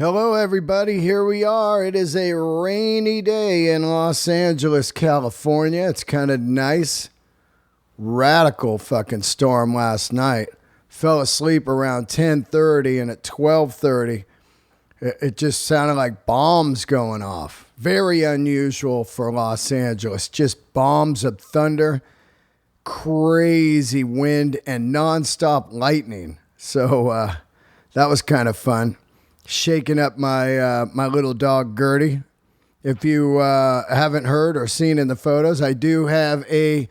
Hello, everybody. Here we are. It is a rainy day in Los Angeles, California. It's kind of nice. Radical fucking storm last night. Fell asleep around 10:30, and at 12:30, it just sounded like bombs going off. Very unusual for Los Angeles. Just bombs of thunder, crazy wind, and nonstop lightning. So that was kind of fun. Shaking up my little dog Gertie. If you haven't heard or seen in the photos, I do have a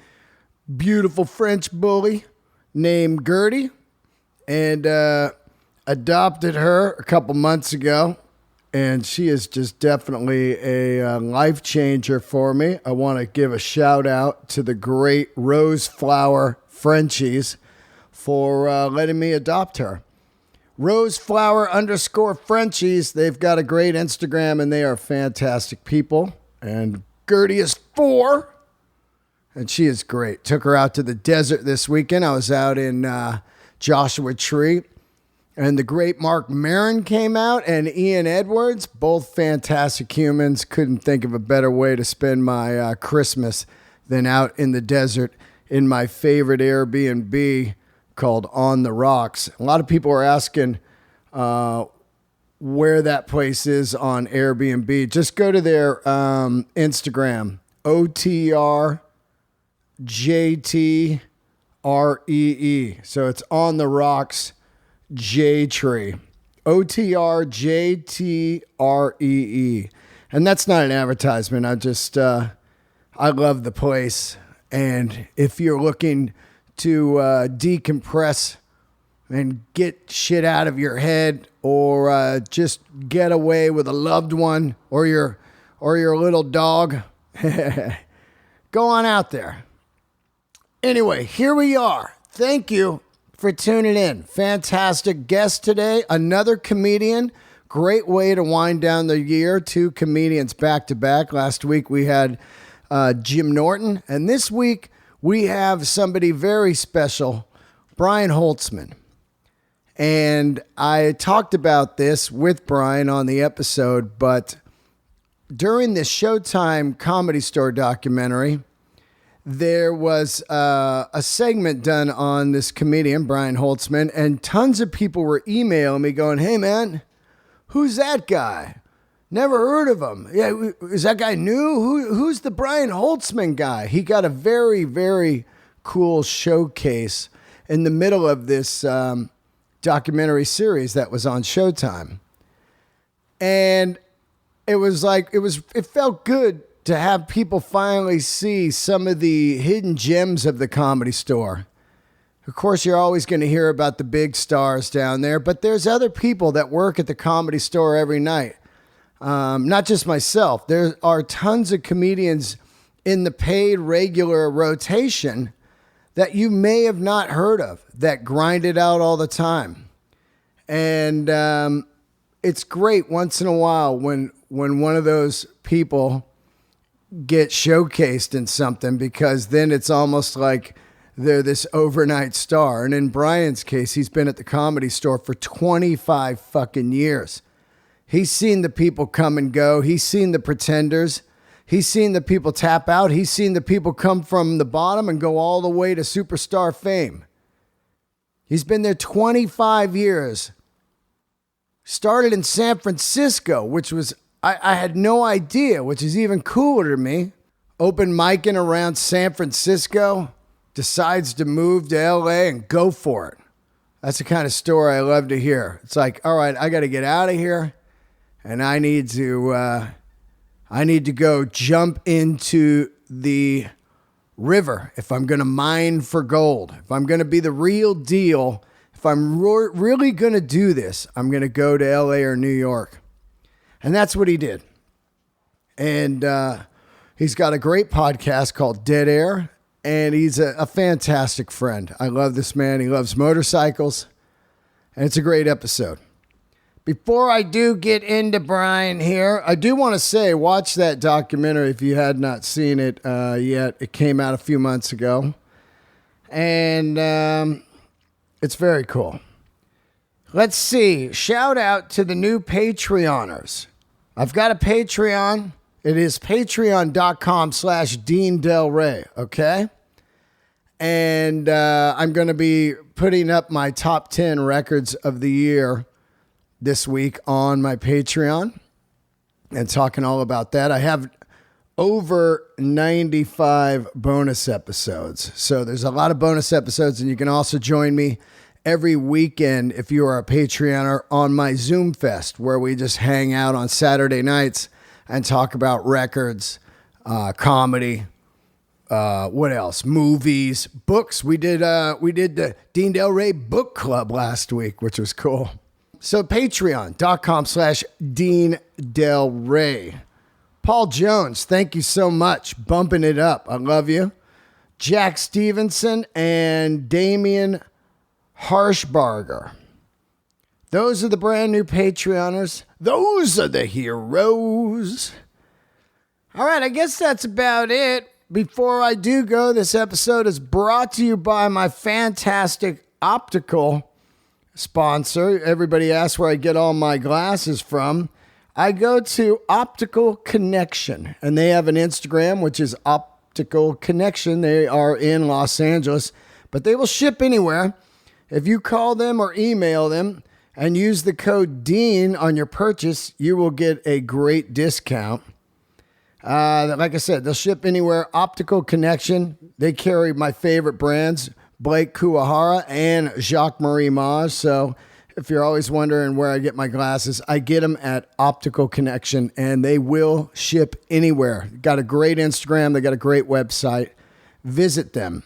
beautiful French bully named Gertie, and adopted her a couple months ago, and she is just definitely a life changer for me. I want to give a shout out to the great Rose Flower Frenchies for letting me adopt her. Roseflower_Frenchies. They've got a great Instagram, and they are fantastic people. And Gertie is 4, and she is great. Took her out to the desert this weekend. I was out in Joshua Tree, and the great Mark Maron came out, and Ian Edwards, both fantastic humans. Couldn't think of a better way to spend my Christmas than out in the desert in my favorite Airbnb called On the Rocks. A lot of people are asking where that place is on Airbnb. Just go to their Instagram, OTRJTREE. So it's On the Rocks J Tree. OTRJTREE. And that's not an advertisement. I love the place. And if you're looking to decompress and get shit out of your head, or just get away with a loved one or your little dog, go on out there. Anyway, here we are. Thank you for tuning in. Fantastic guest today. Another comedian. Great way to wind down the year. 2 comedians back to back. Last week we had Jim Norton, and this week we have somebody very special, Brian Holtzman. And I talked about this with Brian on the episode, but during the Showtime Comedy Store documentary, there was a segment done on this comedian, Brian Holtzman, and tons of people were emailing me going, "Hey, man, who's that guy? Never heard of him. Yeah, is that guy new? Who's the Brian Holtzman guy?" He got a very, very cool showcase in the middle of this documentary series that was on Showtime. And it felt good to have people finally see some of the hidden gems of the Comedy Store. Of course, you're always going to hear about the big stars down there, but there's other people that work at the Comedy Store every night. Not just myself. There are tons of comedians in the paid regular rotation that you may have not heard of that grind it out all the time. And it's great once in a while when one of those people get showcased in something, because then it's almost like they're this overnight star. And in Brian's case, he's been at the Comedy Store for 25 fucking years. He's seen the people come and go. He's seen the pretenders. He's seen the people tap out. He's seen the people come from the bottom and go all the way to superstar fame. He's been there 25 years. Started in San Francisco, which was, I had no idea, which is even cooler to me. Open micing around San Francisco, decides to move to LA and go for it. That's the kind of story I love to hear. It's like, all right, I got to get out of here. And I need to go jump into the river if I'm going to mine for gold. If I'm going to be the real deal, if I'm really going to do this, I'm going to go to LA or New York. And that's what he did. And he's got a great podcast called Dead Air, and he's a fantastic friend. I love this man. He loves motorcycles, and it's a great episode. Before I do get into Brian here, I do want to say, watch that documentary if you had not seen it yet. It came out a few months ago. And it's very cool. Let's see. Shout out to the new Patreoners. I've got a Patreon. It is patreon.com/Dean Del Rey, okay? And I'm going to be putting up my top 10 records of the year this week on my Patreon and talking all about that. I have over 95 bonus episodes. So there's a lot of bonus episodes, and you can also join me every weekend if you are a Patreoner on my Zoom Fest, where we just hang out on Saturday nights and talk about records, comedy, what else? Movies, books. We did the Dean Del Rey Book Club last week, which was cool. So patreon.com/Dean Del Rey. Paul Jones, thank you so much. Bumping it up. I love you. Jack Stevenson and Damian Harshbarger. Those are the brand new Patreoners. Those are the heroes. All right, I guess that's about it. Before I do go, this episode is brought to you by my fantastic optical sponsor. Everybody asks where I get all my glasses from. I go to Optical Connection, and they have an Instagram, which is Optical Connection. They are in Los Angeles, but they will ship anywhere. If you call them or email them and use the code DEAN on your purchase, you will get a great discount. Like I said, they'll ship anywhere. Optical Connection. They carry my favorite brands, Blake Kuwahara and Jacques-Marie Maz. So if you're always wondering where I get my glasses, I get them at Optical Connection, and they will ship anywhere. Got a great Instagram. They got a great website. Visit them.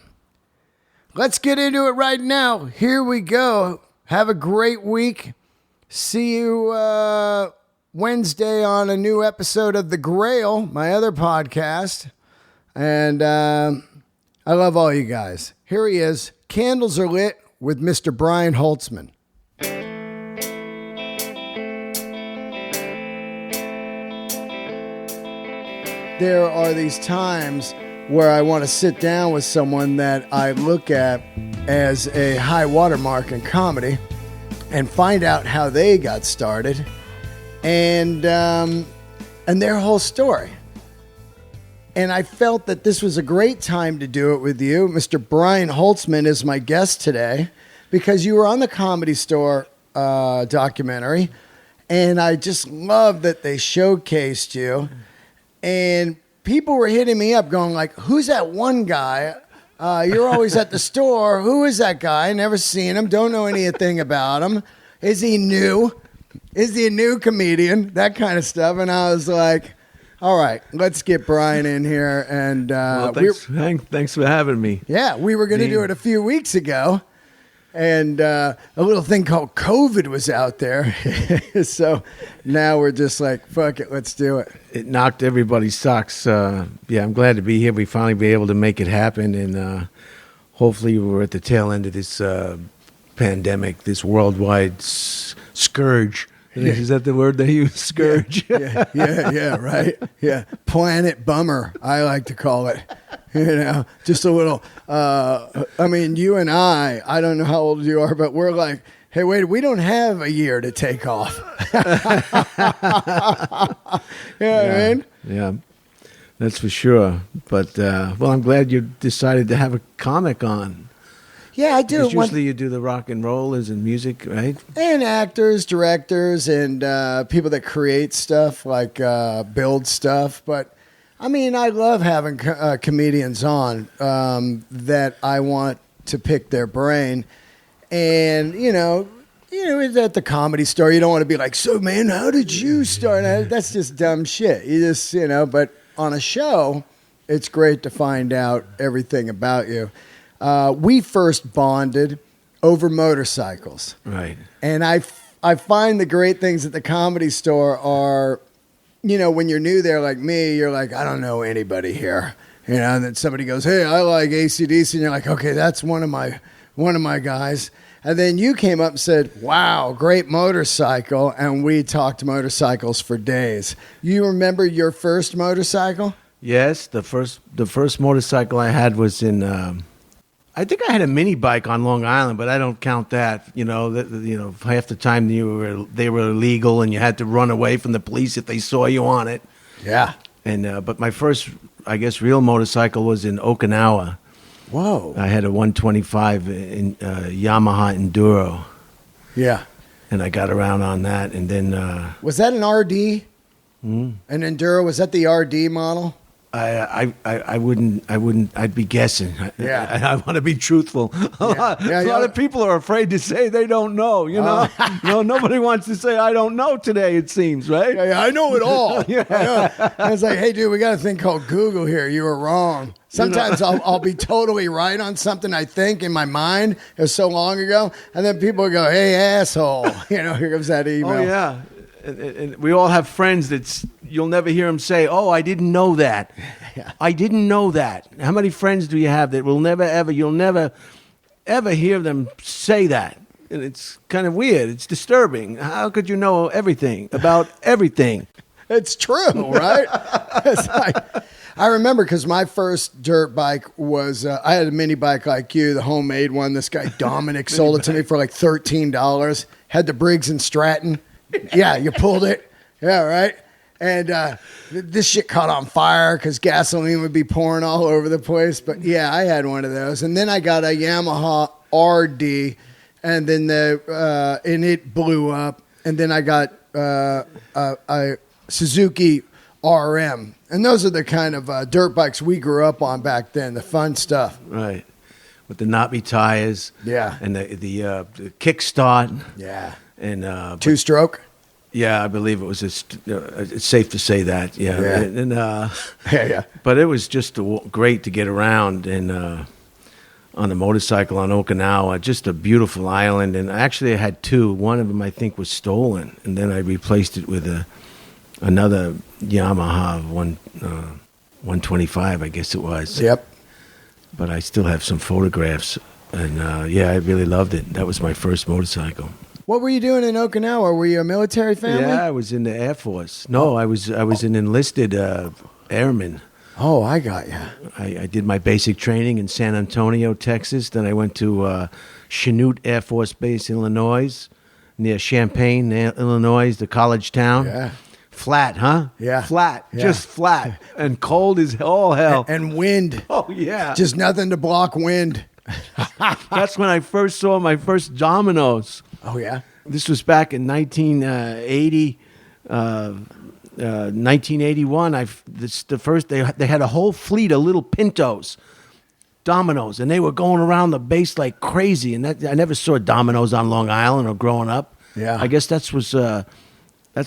Let's get into it right now. Here we go. Have a great week. See you Wednesday on a new episode of The Grail, my other podcast. And I love all you guys. Here he is. Candles Are Lit with Mr. Brian Holtzman. There are these times where I want to sit down with someone that I look at as a high watermark in comedy and find out how they got started and their whole story. And I felt that this was a great time to do it with you. Mr. Brian Holtzman is my guest today because you were on the Comedy Store documentary, and I just love that they showcased you. And people were hitting me up going like, who's that one guy? You're always at the store. Who is that guy? Never seen him. Don't know anything about him. Is he new? Is he a new comedian? That kind of stuff. And I was like, all right, let's get Brian in here. And thanks for having me. Yeah, we were going to do it a few weeks ago. And a little thing called COVID was out there. So now we're just like, fuck it, let's do it. It knocked everybody's socks. I'm glad to be here. We finally be able to make it happen. And hopefully we're at the tail end of this pandemic, this worldwide scourge. Yeah. Is that the word they use? Scourge? Yeah, right. Yeah. Planet bummer, I like to call it. You know, just a little, you and I don't know how old you are, but we're like, hey, wait, we don't have a year to take off. You know what I mean? Yeah, that's for sure. But, I'm glad you decided to have a comic on. Yeah, I do. Usually you do the rock and rollers and music, right? And actors, directors, and people that create stuff, like build stuff. But, I love having comedians on that I want to pick their brain. And, at the Comedy Store, you don't want to be like, so, man, how did you start? That's just dumb shit. You just, but on a show, it's great to find out everything about you. We first bonded over motorcycles. Right. And I find the great things at the Comedy Store are, when you're new there like me, you're like, I don't know anybody here. And then somebody goes, hey, I like AC/DC. And you're like, okay, that's one of my guys. And then you came up and said, wow, great motorcycle. And we talked motorcycles for days. You remember your first motorcycle? Yes, the first motorcycle I had was in I think I had a mini bike on Long Island, but I don't count that. Half the time they were illegal, and you had to run away from the police if they saw you on it. Yeah. And but my first, I guess, real motorcycle was in Okinawa. Whoa. I had a 125 in Yamaha Enduro. Yeah. And I got around on that, and then was that an RD? An Enduro? Was that the RD model? I wouldn't. I'd be guessing. Yeah. I want to be truthful. A lot of people are afraid to say they don't know. No, nobody wants to say I don't know today. It seems, right? Yeah, I know it all. I was like, hey, dude, we got a thing called Google here. You were wrong. Sometimes I'll be totally right on something I think in my mind. It was so long ago, and then people go, "Hey, asshole!" Here comes that email. Oh yeah. And we all have friends you'll never hear them say, "Oh, I didn't know that." Yeah. I didn't know that. How many friends do you have that you'll never ever hear them say that? And it's kind of weird. It's disturbing. How could you know everything about everything? It's true, right? It's like, I remember because my first dirt bike was, I had a mini bike like you, the homemade one. This guy, Dominic, sold it to me for like $13. Had the Briggs and Stratton. Yeah, you pulled it. Yeah, right. And this shit caught on fire because gasoline would be pouring all over the place. But yeah, I had one of those. And then I got a Yamaha RD, and then and it blew up. And then I got a Suzuki RM. And those are the kind of dirt bikes we grew up on back then, the fun stuff. Right. With the knobby tires. Yeah. And the kickstart. Yeah. And two-stroke. Yeah, I believe it was. It's safe to say that. Yeah. Yeah. And Yeah. But it was just great to get around and on a motorcycle on Okinawa. Just a beautiful island. And actually, I had two. One of them I think was stolen, and then I replaced it with another Yamaha 125. I guess it was. Yep. But I still have some photographs, and I really loved it. That was my first motorcycle. What were you doing in Okinawa? Were you a military family? Yeah, I was in the Air Force. No, I was an enlisted airman. Oh, I got you. I did my basic training in San Antonio, Texas. Then I went to Chanute Air Force Base, Illinois, near Champaign, Illinois, the college town. Yeah. Flat, huh? Yeah. Flat, Yeah. just flat. And cold as all hell. And wind. Oh, yeah. Just nothing to block wind. That's when I first saw my first dominoes. Oh, yeah? This was back in 1980, 1981. They had a whole fleet of little Pintos, dominoes, and they were going around the base like crazy. And I never saw dominoes on Long Island or growing up. Yeah. I guess that's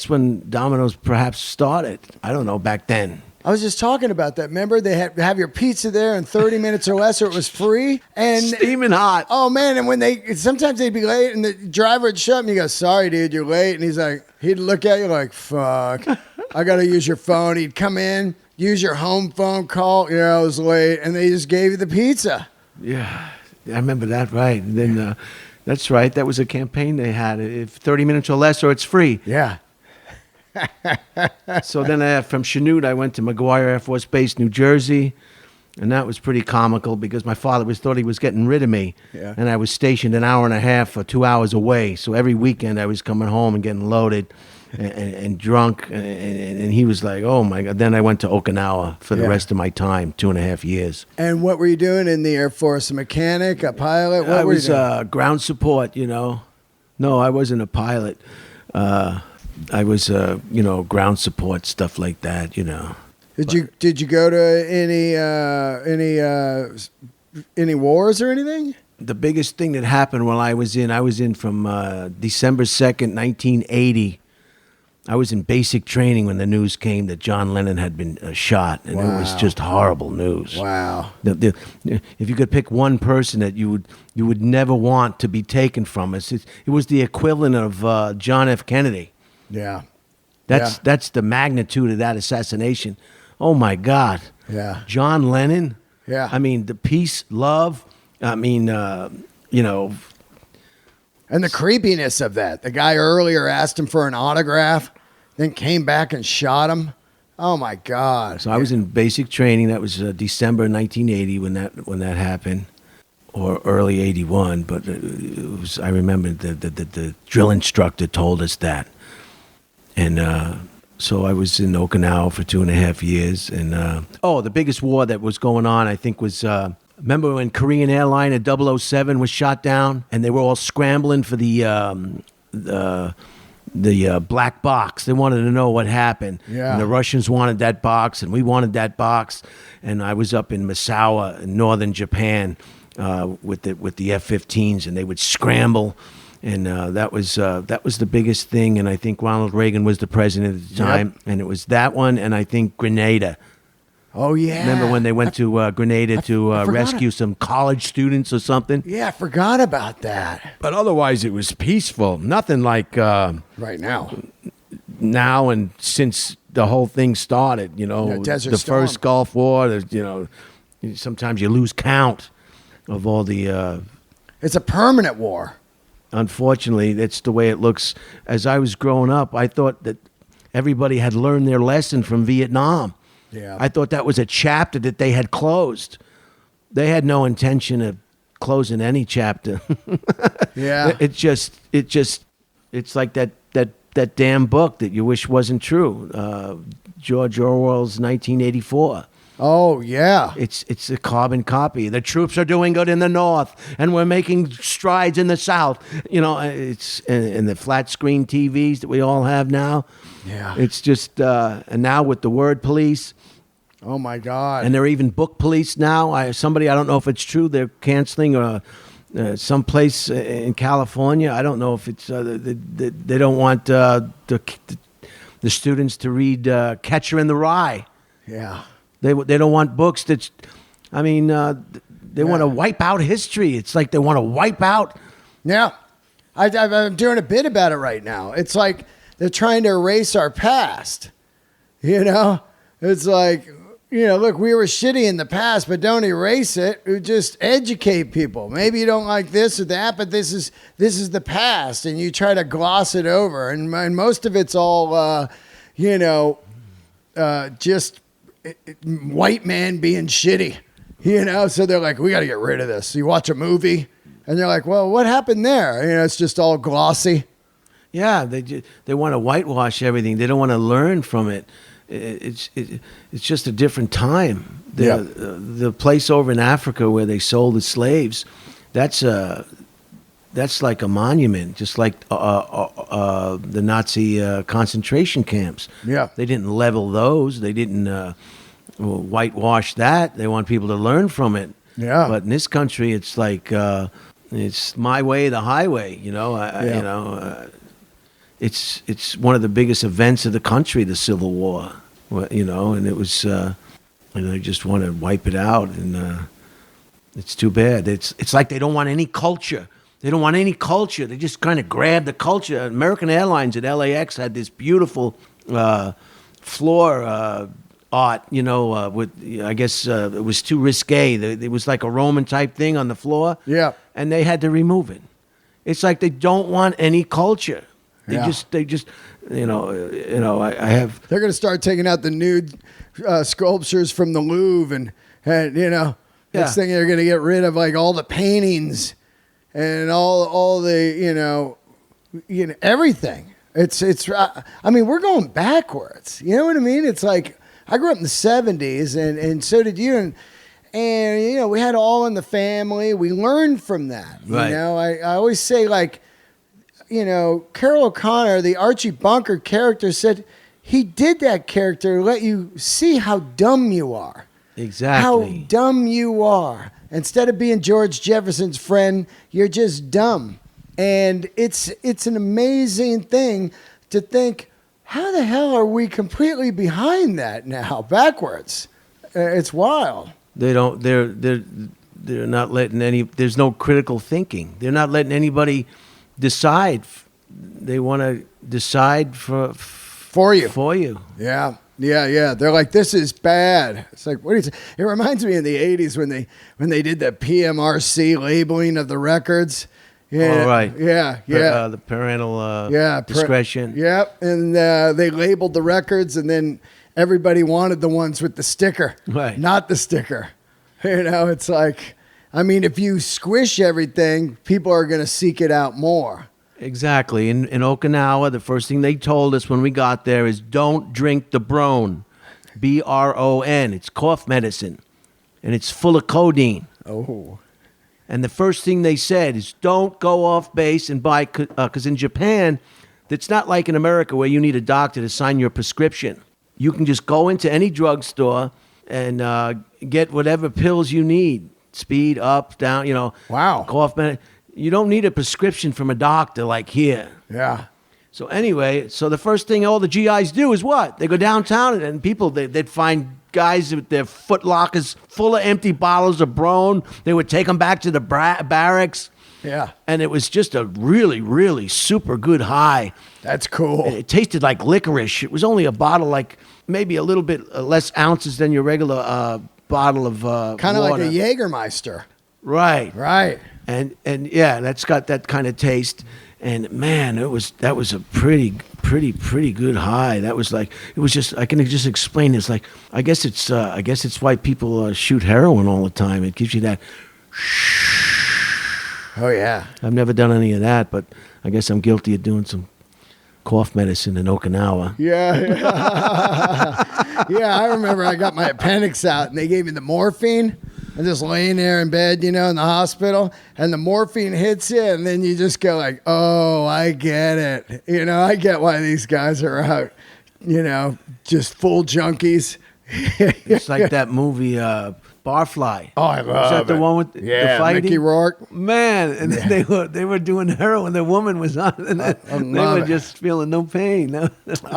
when dominoes perhaps started. I don't know, back then. I was just talking about that. Remember, they have your pizza there in 30 minutes or less, or it was free. And steaming hot. Oh man! And sometimes they'd be late, and the driver would shut me. You go, "Sorry, dude, you're late." And he'd look at you like, "Fuck, I got to use your phone." He'd come in, use your home phone, call. I was late, and they just gave you the pizza. Yeah, I remember that. Right. And then that's right. That was a campaign they had. If 30 minutes or less, or it's free. Yeah. So then from Chanute, I went to McGuire Air Force Base, New Jersey, and that was pretty comical because my father thought he was getting rid of me, and I was stationed an hour and a half or 2 hours away. So every weekend I was coming home and getting loaded and drunk, and he was like, "Oh my God!" Then I went to Okinawa for the rest of my time, 2.5 years. And what were you doing in the Air Force? A mechanic, a pilot? What I were was you doing? Ground support. No, I wasn't a pilot. I was, ground support, stuff like that, Did you go to any wars or anything? The biggest thing that happened while I was in from December 2nd, 1980. I was in basic training when the news came that John Lennon had been shot, and it was just horrible news. Wow. If you could pick one person that you would never want to be taken from us, it was the equivalent of John F. Kennedy. Yeah. That's the magnitude of that assassination. Oh my God. Yeah. John Lennon. Yeah. I mean, the peace, love. I mean, And the creepiness of that. The guy earlier asked him for an autograph, then came back and shot him. Oh my God. So I was in basic training. That was December 1980 when that happened. or early 81, but it was, I remember the drill instructor told us that. And so I was in Okinawa for 2.5 years. And the biggest war that was going on, I think, was remember when Korean airline at 007 was shot down, and they were all scrambling for the black box. They wanted to know what happened. Yeah. And the Russians wanted that box, and we wanted that box. And I was up in Misawa in northern Japan with the F-15s, and they would scramble. And that was the biggest thing. And I think Ronald Reagan was the president at the time. Yep. And it was that one, and I think Grenada. Oh, yeah. Remember when they went to Grenada to rescue some college students or something? Yeah, I forgot about that. But otherwise, it was peaceful. Nothing like right now. Now and since the whole thing started, Desert the Storm. first Gulf War. Sometimes you lose count of all the. It's a permanent war. Unfortunately, that's the way it looks. As I was growing up, I thought that everybody had learned their lesson from Vietnam. Yeah. I thought that was a chapter that they had closed. They had no intention of closing any chapter. Yeah. It's like that damn book that you wish wasn't true. George Orwell's 1984. Oh, yeah. It's a carbon copy. The troops are doing good in the north, and we're making strides in the south. It's and the flat screen TVs that we all have now. Yeah. It's just and now with the word police. Oh my God. And they're even book police now. I don't know if it's true. They're canceling some place in California. I don't know if it's they don't want the students to read Catcher in the Rye. Yeah. They don't want books they want to wipe out history. It's like they want to wipe out. Yeah. I'm doing a bit about it right now. It's like they're trying to erase our past. It's like, look, we were shitty in the past, but don't erase it. Just educate people. Maybe you don't like this or that, but this is the past, and you try to gloss it over. And most of it's all, just white man being shitty, So they're like, we got to get rid of this. So you watch a movie, and they're like, well, what happened there? It's just all glossy. Yeah, they want to whitewash everything. They don't want to learn from it. It's just a different time. The place over in Africa where they sold the slaves, that's like a monument, just like the Nazi concentration camps. Yeah, they didn't level those. They didn't whitewash that. They want people to learn from it. Yeah, but in this country, it's like it's my way, the highway. It's one of the biggest events of the country, the Civil War, and it was, they just want to wipe it out, and it's too bad. It's like they don't want any culture. They don't want any culture. They just kind of grab the culture. American Airlines at LAX had this beautiful floor art, with, I guess it was too risque. It was like a Roman type thing on the floor. Yeah. And they had to remove it. It's like they don't want any culture. They just, I have. They're going to start taking out the nude sculptures from the Louvre, and next thing they're going to get rid of like all the paintings and all the everything. We're going backwards. You know what I mean? It's like I grew up in the 70s, and so did you, and we had All in the Family. We learned from that. Right. I always say, like, Carol O'Connor, the Archie Bunker character, said he did that character to let you see how dumb you are. Exactly. How dumb you are. Instead of being George Jefferson's friend, you're just dumb. And it's an amazing thing to think, how the hell are we completely behind that now, backwards? It's wild. They're not letting there's no critical thinking. They're not letting anybody decide. They want to decide for you. Yeah. They're like, this is bad. It's like, what do you say? It reminds me in the 80s when they did the PMRC labeling of the records. Yeah. Oh, right. Yeah. The parental discretion. Yep. And they labeled the records, and then everybody wanted the ones with the sticker. Right. Not the sticker. It's like, I mean, if you squish everything, people are going to seek it out more. Exactly. In Okinawa, the first thing they told us when we got there is don't drink the Bron. Bron. It's cough medicine. And it's full of codeine. Oh. And the first thing they said is don't go off base and buy, because in Japan, it's not like in America where you need a doctor to sign your prescription. You can just go into any drugstore and get whatever pills you need. Speed, up, down, Wow. cough medicine. You don't need a prescription from a doctor like here. Yeah. So anyway, the first thing all the GIs do is what? They go downtown and people, they'd find guys with their foot lockers full of empty bottles of Bron. They would take them back to the barracks. Yeah. And it was just a really, really super good high. That's cool. It tasted like licorice. It was only a bottle, like maybe a little bit less ounces than your regular bottle of Kind of water. like a Jägermeister. Right. Right. And yeah, that's got that kind of taste. And man, that was a pretty good high. That was like, it was just, I can just explain this. Like, I guess it's why people shoot heroin all the time. It gives you that. Oh yeah. I've never done any of that, but I guess I'm guilty of doing some cough medicine in Okinawa. Yeah. Yeah, I remember I got my appendix out and they gave me the morphine. I'm just laying there in bed, in the hospital, and the morphine hits you, and then you just go like, oh, I get it. I get why these guys are out, just full junkies. It's like that movie, Barfly. Oh, I love it. Is that the one with the fighting? Mickey Rourke. Man, and they were doing heroin. The woman was on, and they were just feeling no pain. I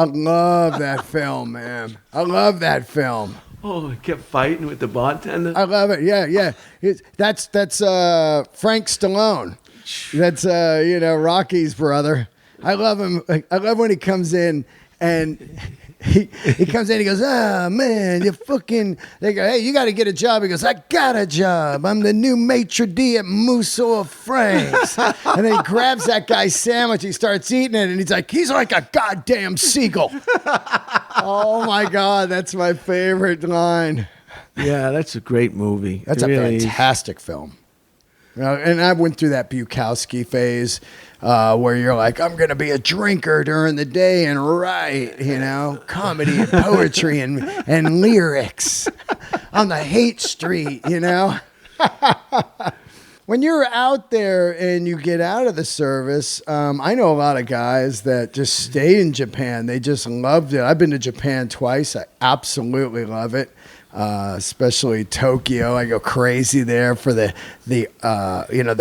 love that film, man. I love that film. Oh, he kept fighting with the bartender. I love it. Yeah. That's Frank Stallone. That's Rocky's brother. I love him. I love when he comes in and he comes in. He goes, man, you fucking. They go, hey, you got to get a job. He goes, I got a job. I'm the new maitre d' at Musso Frank's. And then he grabs that guy's sandwich. He starts eating it, and he's like a goddamn seagull. Oh my God, that's my favorite line. Yeah, that's a great movie. That's fantastic film. And I went through that Bukowski phase where you're like, I'm going to be a drinker during the day and write, comedy and poetry and lyrics on the hate street, When you're out there and you get out of the service, I know a lot of guys that just stay in Japan. They just loved it. I've been to Japan twice. I absolutely love it. Especially Tokyo. I go crazy there for the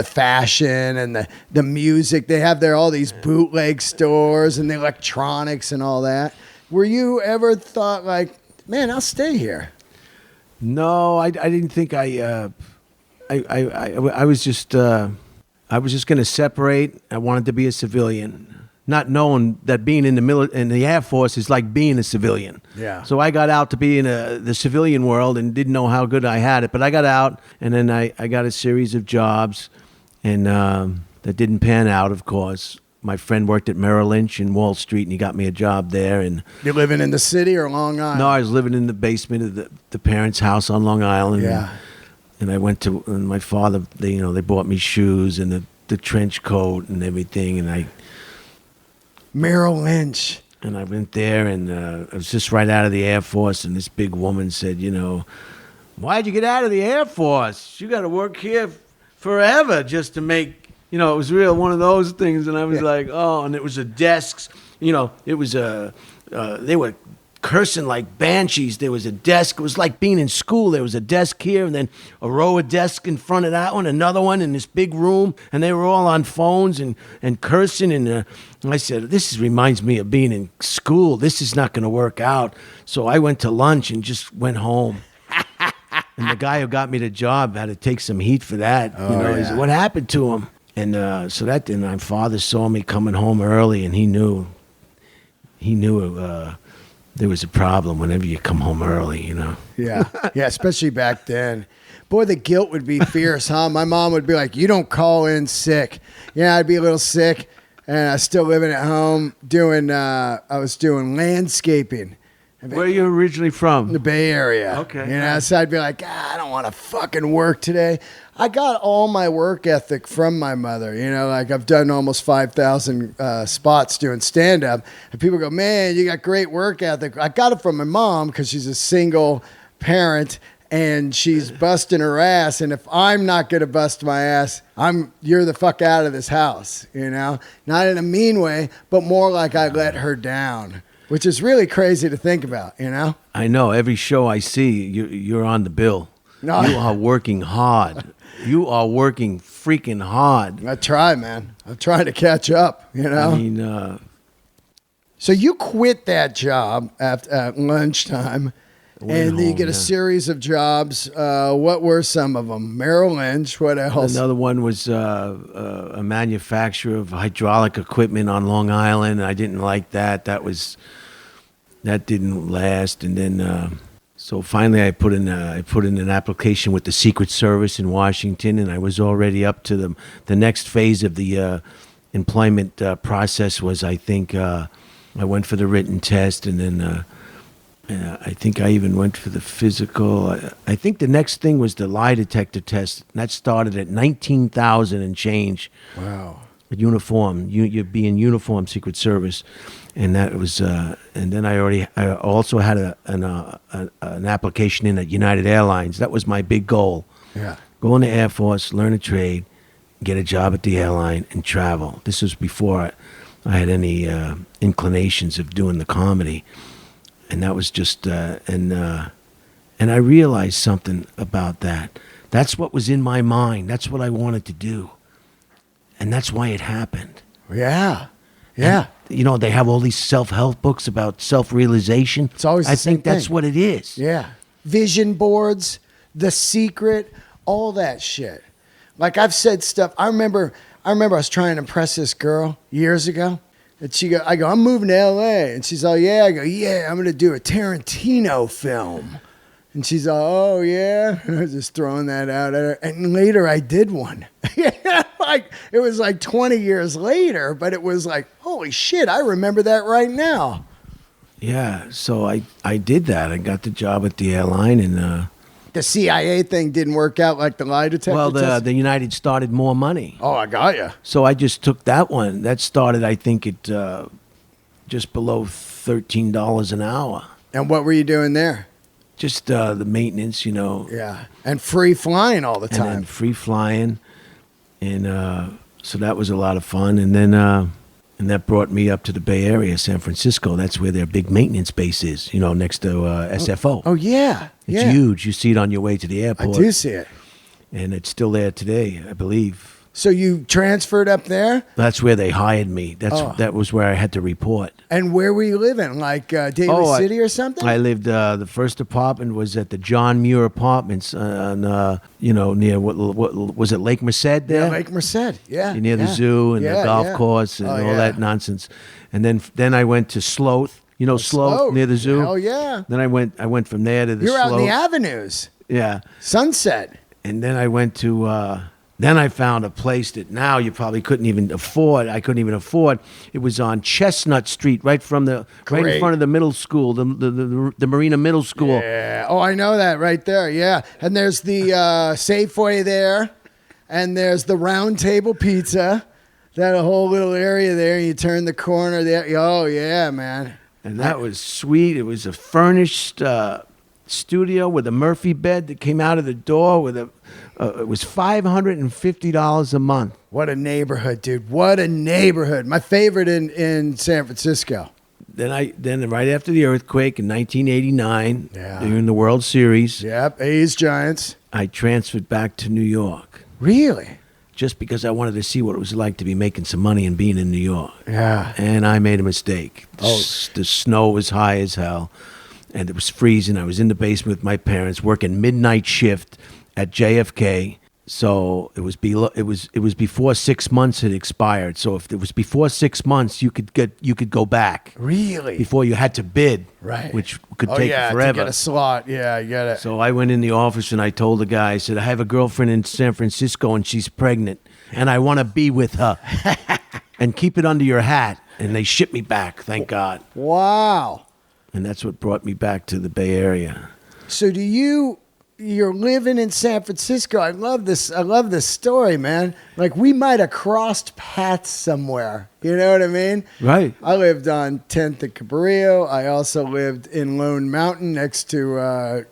fashion and the music. They have there all these bootleg stores and the electronics and all that. Were you ever thought like, man, I'll stay here? No, I didn't think I was just going to separate. I wanted to be a civilian, not knowing that being in the Air Force is like being a civilian. Yeah. So I got out to be in the civilian world and didn't know how good I had it. But I got out, and then I got a series of jobs, and that didn't pan out, of course. My friend worked at Merrill Lynch in Wall Street, and he got me a job there. And you're living in the city or Long Island? No, I was living in the basement of the parents' house on Long Island. Yeah. And I went to, and my father, they bought me shoes and the trench coat and everything, and Merrill Lynch. And I went there, and I was just right out of the Air Force, and this big woman said, why'd you get out of the Air Force? You got to work here forever just to make, it was real one of those things. And I was like, oh, and it was a desks, it was they were cursing like banshees. There was a desk. It was like being in school. There was a desk here, and then a row of desks in front of that one, another one in this big room, and they were all on phones and cursing. And I said, this reminds me of being in school. This is not going to work out. So I went to lunch and just went home. And the guy who got me the job had to take some heat for that. He said, what happened to him? And then my father saw me coming home early, and he knew there was a problem whenever you come home early, Yeah, especially back then. Boy, the guilt would be fierce, huh? My mom would be like, you don't call in sick. Yeah, I'd be a little sick, and I was still living at home I was doing landscaping. Where are you originally from? The Bay Area. Okay. You know, so I'd be like, I don't want to fucking work today. I got all my work ethic from my mother. You know, like I've done almost 5,000 spots doing stand-up. And people go, man, you got great work ethic. I got it from my mom because she's a single parent and she's busting her ass. And if I'm not going to bust my ass, you're the fuck out of this house, you know? Not in a mean way, but more like I let her down. Which is really crazy to think about, you know? I know. Every show I see, you're on the bill. No. You are working hard. You are working freaking hard. I try, man. I'm trying to catch up, you know? I mean, so you quit that job at lunchtime, and then you home, get a yeah. series of jobs. What were some of them? Merrill Lynch, what else? Another one was a manufacturer of hydraulic equipment on Long Island. I didn't like that. That didn't last. And then, so finally, I put in an application with the Secret Service in Washington, and I was already up to the next phase of the employment process. Was I think I went for the written test, and then. I think I even went for the physical. I think the next thing was the lie detector test. That started at 19,000 and change. Wow. Uniform. You'd be in uniform, Secret Service, and that was. And then I also had an application in at United Airlines. That was my big goal. Yeah. Go in the Air Force, learn a trade, get a job at the airline, and travel. This was before I had any inclinations of doing the comedy. And that was just, and I realized something about that. That's what was in my mind. That's what I wanted to do. And that's why it happened. Yeah. Yeah. And, you know, they have all these self-help books about self-realization. It's always the I same think that's thing. what it is. Yeah. Vision boards, The Secret, all that shit. Like I've said stuff. I remember I was trying to impress this girl years ago. And I go, I'm moving to L.A. And she's like, yeah. I go, yeah, I'm going to do a Tarantino film. And she's like, oh, yeah. And I was just throwing that out at her. And later I did one. Like, it was like 20 years later, but it was like, holy shit, I remember that right now. Yeah, so I did that. I got the job at the airline, and The CIA thing didn't work out like the lie detector well, test? the United started more money. Oh, I got you. So I just took that one. That started, I think, at just below $13 an hour. And what were you doing there? Just the maintenance, you know. Yeah. And free flying all the And then time. free flying. And so that was a lot of fun. And then and that brought me up to the Bay Area, San Francisco. That's where their big maintenance base is, you know, next to SFO. Oh, yeah. It's yeah. huge. You see it on your way to the I airport. do see it. And it's still there today, I believe. So you transferred up there? That's where they hired me. Oh. That was where I had to report. And where were you living? Like Daly City or something? I lived. The first apartment was at the John Muir Apartments, on near what was it, Lake Merced there? Yeah, Lake Merced. Yeah. Near the zoo and the golf course and all that nonsense. And then I went to Sloth. You know Sloth near the zoo. Oh yeah. Then I went from there to the You're Sloth. out in the avenues. Yeah. Sunset. And then I went to. Then I found a place that now you probably couldn't even afford. I couldn't even afford. It was on Chestnut Street, right in front of the middle school, the Marina Middle School. Yeah. Oh, I know that right there. Yeah. And there's the Safeway there, and there's the Round Table Pizza. That whole little area there. You turn the corner there. Oh yeah, man. And that was sweet. It was a furnished studio with a Murphy bed that came out of the door with a. It was $550 a month. What a neighborhood, dude. What a neighborhood. My favorite in San Francisco. Then right after the earthquake in 1989, during the World Series, Yep, A's Giants. I transferred back to New York. Really? Just because I wanted to see what it was like to be making some money and being in New York. Yeah. And I made a mistake. Oh. The snow was high as hell, and it was freezing. I was in the basement with my parents working midnight shift at JFK, so it was before 6 months had expired. So if it was before 6 months, you could go back. Really? Before you had to bid, Right. Which could take to forever. get a slot. Yeah, I get it. So I went in the office and I told the guy, I said, I have a girlfriend in San Francisco and she's pregnant, and I want to be with her, and keep it under your hat. And they shipped me back, thank God. Wow. And that's what brought me back to the Bay Area. So you're living in San Francisco. I love this story, man. Like, we might have crossed paths somewhere. You know what I mean? Right. I lived on 10th and Cabrillo. I also lived in Lone Mountain next to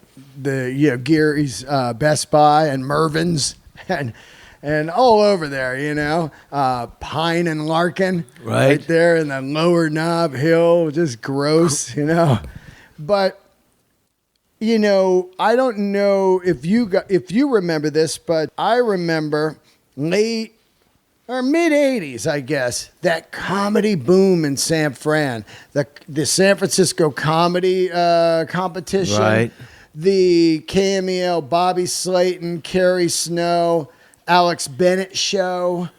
Geary's Best Buy and Mervin's and all over there, Pine and Larkin. Right there in the lower Knob Hill. Just gross, But I don't know if you remember this, but I remember late or mid 80s, I guess, that comedy boom in San Fran, the San Francisco comedy competition, right? The KMEL, Bobby Slayton, Carrie Snow, Alex Bennett show.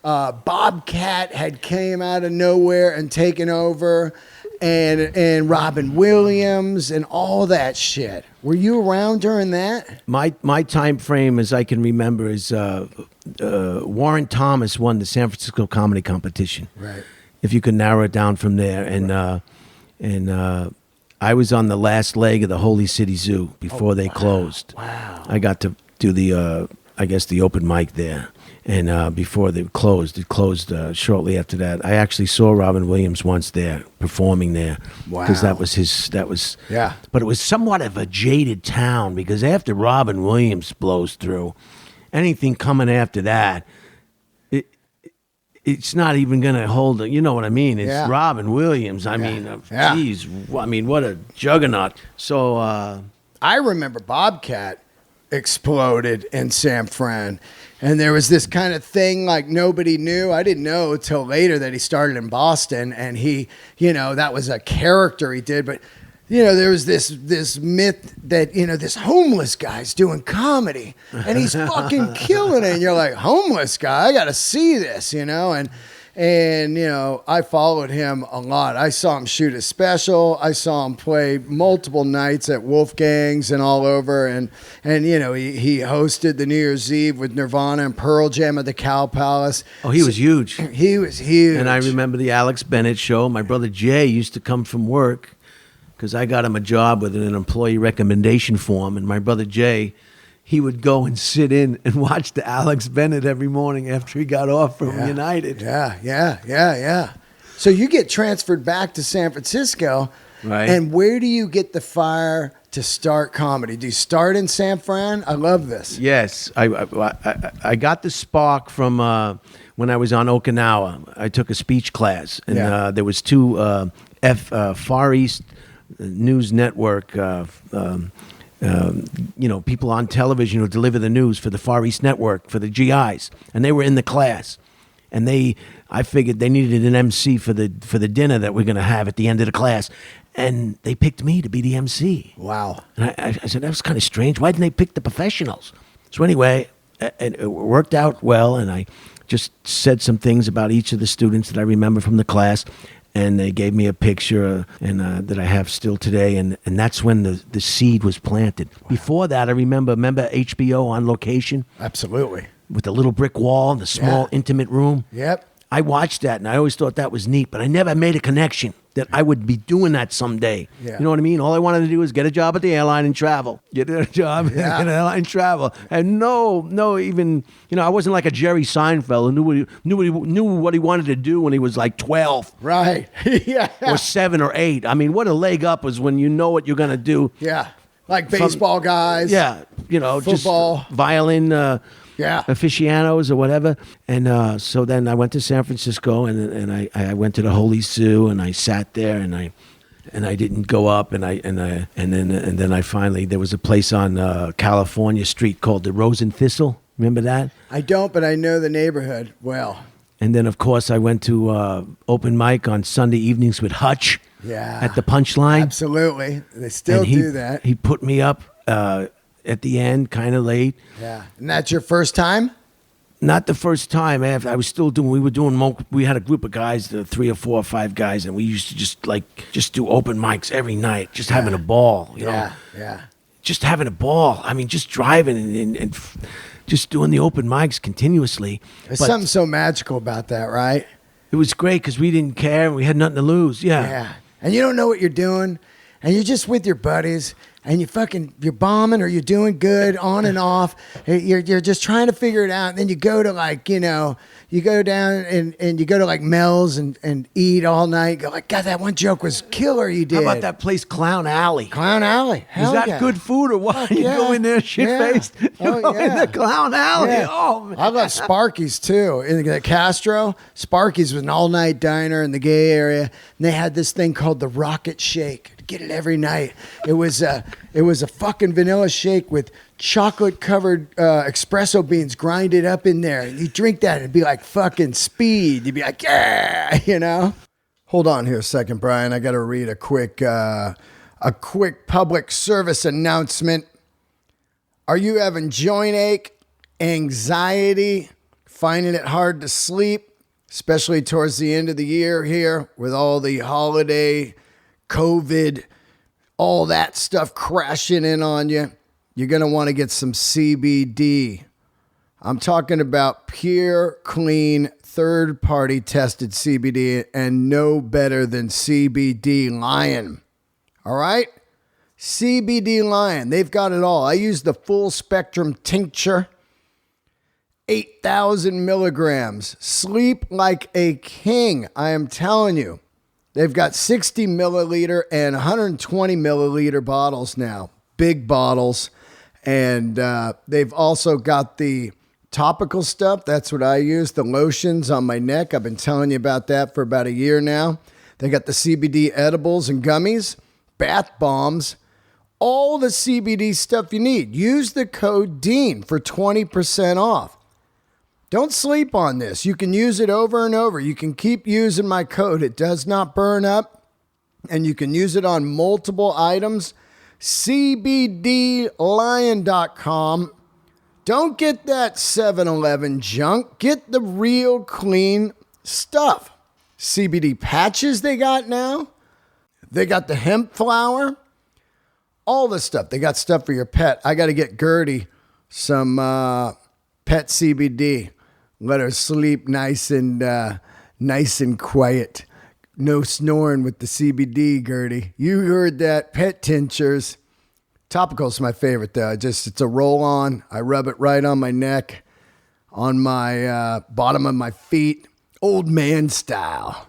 Bobcat had came out of nowhere and taken over. And Robin Williams and all that shit. Were you around during that? My time frame, as I can remember, is Warren Thomas won the San Francisco comedy competition. Right. If you could narrow it down from there, and I was on the last leg of the Holy City Zoo before they closed. Wow. I got to do the open mic there. And before it closed shortly after that. I actually saw Robin Williams once there, performing there. Wow. Because that was. Yeah. But it was somewhat of a jaded town, because after Robin Williams blows through, anything coming after that, it's not even going to hold, you know what I mean? It's Robin Williams. I mean, geez, what a juggernaut. So I remember Bobcat exploded in San Fran. And there was this kind of thing like nobody knew. I didn't know till later that he started in Boston, and he, that was a character he did. But, there was this myth that, this homeless guy's doing comedy and he's fucking killing it. And you're like, homeless guy? I got to see this, And I followed him a lot. I saw him shoot a special. I saw him play multiple nights at Wolfgang's and all over. And he hosted the New Year's Eve with Nirvana and Pearl Jam at the Cow Palace. Oh, he was huge. He was huge. And I remember the Alex Bennett show. My brother Jay used to come from work because I got him a job with an employee recommendation form. And my brother Jay, he would go and sit in and watch the Alex Bennett every morning after he got off from United. Yeah. So you get transferred back to San Francisco. Right. And where do you get the fire to start comedy? Do you start in San Fran? I love this. Yes. I got the spark from when I was on Okinawa. I took a speech class. And there was two Far East News Network people on television who deliver the news for the Far East Network, for the GIs, and they were in the class, and I figured they needed an MC for the dinner that we're going to have at the end of the class, and they picked me to be the MC. Wow. And I said, that was kind of strange. Why didn't they pick the professionals? So anyway, it worked out well, and I just said some things about each of the students that I remember from the class. And they gave me a picture that I have still today, and that's when the seed was planted. Wow. Before that, I remember HBO On Location? Absolutely. With the little brick wall, the small intimate room? Yep. I watched that, and I always thought that was neat, but I never made a connection that I would be doing that someday. Yeah. You know what I mean? All I wanted to do was get a job at the airline and travel. Get a job at the airline and travel. And even, I wasn't like a Jerry Seinfeld who knew what he wanted to do when he was like 12. Right. Yeah. Or 7 or 8. I mean, what a leg up is when you know what you're going to do. Yeah. Like baseball guys. Yeah. Football. Just violin aficionados or whatever. And so then I went to San Francisco, and I went to the Holy Zoo, and I sat there, and I didn't go up, and then I finally, there was a place on California Street called the Rose and Thistle. Remember that? I don't, but I know the neighborhood well. And then, of course, I went to open mic on Sunday evenings with Hutch at the Punchline. Absolutely. They still do that. He put me up at the end, kind of late. Yeah. And that's your first time? Not the first time. I was still doing, we had a group of guys, 3 or 4 or 5 guys, and we used to just do open mics every night, just having a ball, you know? Yeah. Just having a ball. I mean, just driving and just doing the open mics continuously. There's something so magical about that, right? It was great because we didn't care and we had nothing to lose. Yeah. And you don't know what you're doing. and you're just with your buddies, and you're bombing or you're doing good on and off. You're just trying to figure it out. And then you go to like, you go down and you go to like Mel's and eat all night. Go like, God, that one joke was killer you did. How about that place, Clown Alley? Clown Alley. Hell Is that yeah. good food or what? You yeah. go in there shit-faced. Yeah. You go in the Clown Alley. Yeah. Oh, man. I love Sparky's too. In the Castro, Sparky's was an all-night diner in the gay area. And they had this thing called the Rocket Shake. Get it every night. It was a fucking vanilla shake with chocolate-covered espresso beans grinded up in there. And you drink that and it'd be like fucking speed. You'd be like, yeah, Hold on here a second, Brian. I got to read a quick public service announcement. Are you having joint ache, anxiety, finding it hard to sleep, especially towards the end of the year here with all the holiday, COVID, all that stuff crashing in on you? You're going to want to get some CBD. I'm talking about pure, clean, third-party tested CBD, and no better than CBD Lion. All right? CBD Lion. They've got it all. I use the full spectrum tincture. 8,000 milligrams. Sleep like a king. I am telling you. They've got 60 milliliter and 120 milliliter bottles now. Big bottles. And they've also got the topical stuff. That's what I use. The lotions on my neck. I've been telling you about that for about a year now. They got the CBD edibles and gummies, bath bombs, all the CBD stuff you need. Use the code DEAN for 20% off. Don't sleep on this. You can use it over and over. You can keep using my code. It does not burn up. And you can use it on multiple items. CBDlion.com. Don't get that 7-Eleven junk. Get the real clean stuff. CBD patches they got now. They got the hemp flower. All the stuff. They got stuff for your pet. I got to get Gertie some pet CBD. Let her sleep nice and quiet. No snoring with the CBD, Gertie. You heard that. Pet tinctures. Topical's my favorite, though. It's a roll-on. I rub it right on my neck, on my bottom of my feet. Old man style.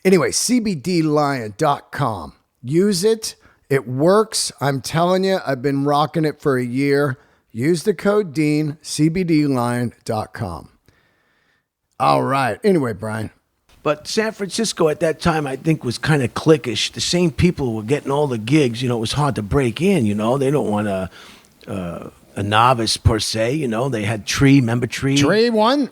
Anyway, CBDlion.com. Use it. It works. I'm telling you, I've been rocking it for a year. Use the code DEAN, CBDlion.com. All right. Anyway, Brian. But San Francisco at that time, I think, was kind of cliquish. The same people were getting all the gigs. It was hard to break in, They don't want a novice per se, They had Tree, remember Tree? Tree one.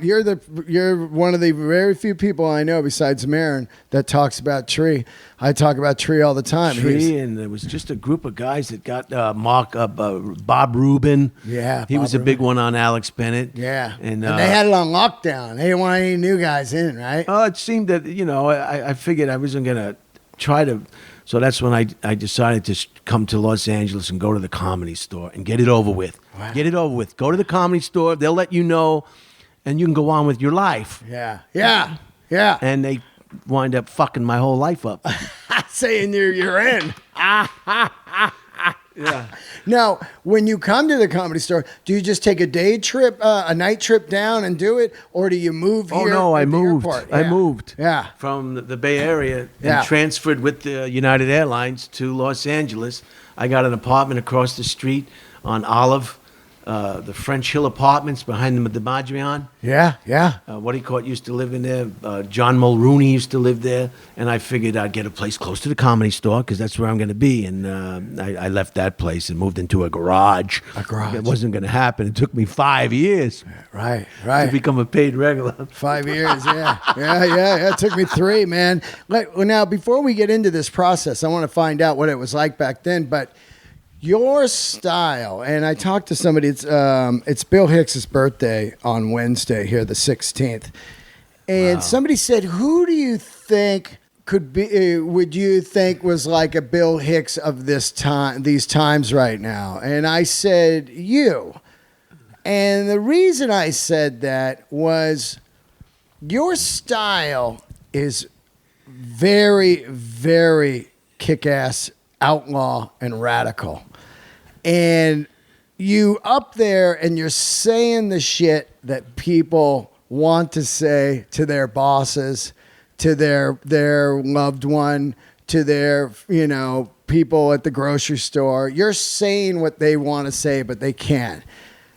You're one of the very few people I know besides Marin that talks about Tree. I talk about Tree all the time. Tree, and there was just a group of guys that got Bob Rubin. Yeah, he was a big one on Alex Bennett. Yeah, and they had it on lockdown. They didn't want any new guys in, right? Oh, it seemed that I figured I wasn't gonna try to. So that's when I decided to come to Los Angeles and go to the Comedy Store and get it over with. Wow. Get it over with. Go to the Comedy Store. They'll let you know, and you can go on with your life. Yeah. And they wind up fucking my whole life up. Saying you're in. Yeah. Now, when you come to the Comedy Store, do you just take a day trip, a night trip down and do it, or do you move here? Oh no, I moved. Yeah. I moved. Yeah. From the Bay Area Yeah. and transferred with the United Airlines to Los Angeles. I got an apartment across the street on Olive, the French Hill Apartments behind the Madrion. Yeah. What used to live in there. John Mulrooney used to live there, and I figured I'd get a place close to the Comedy Store because that's where I'm going to be. And I left that place and moved into a garage. It wasn't going to happen. It took me 5 years. Right. To become a paid regular. 5 years, yeah. It took me 3, man. Now, before we get into this process, I want to find out what it was like back then, but your style, and I talked to somebody, it's Bill Hicks's birthday on Wednesday here, the 16th, and somebody said, who do you think would you think was like a Bill Hicks of these times right now? And I said, you. And the reason I said that was your style is very, very kick-ass outlaw and radical. And you up there and you're saying the shit that people want to say to their bosses, to their loved one, to their, people at the grocery store. You're saying what they want to say, but they can't.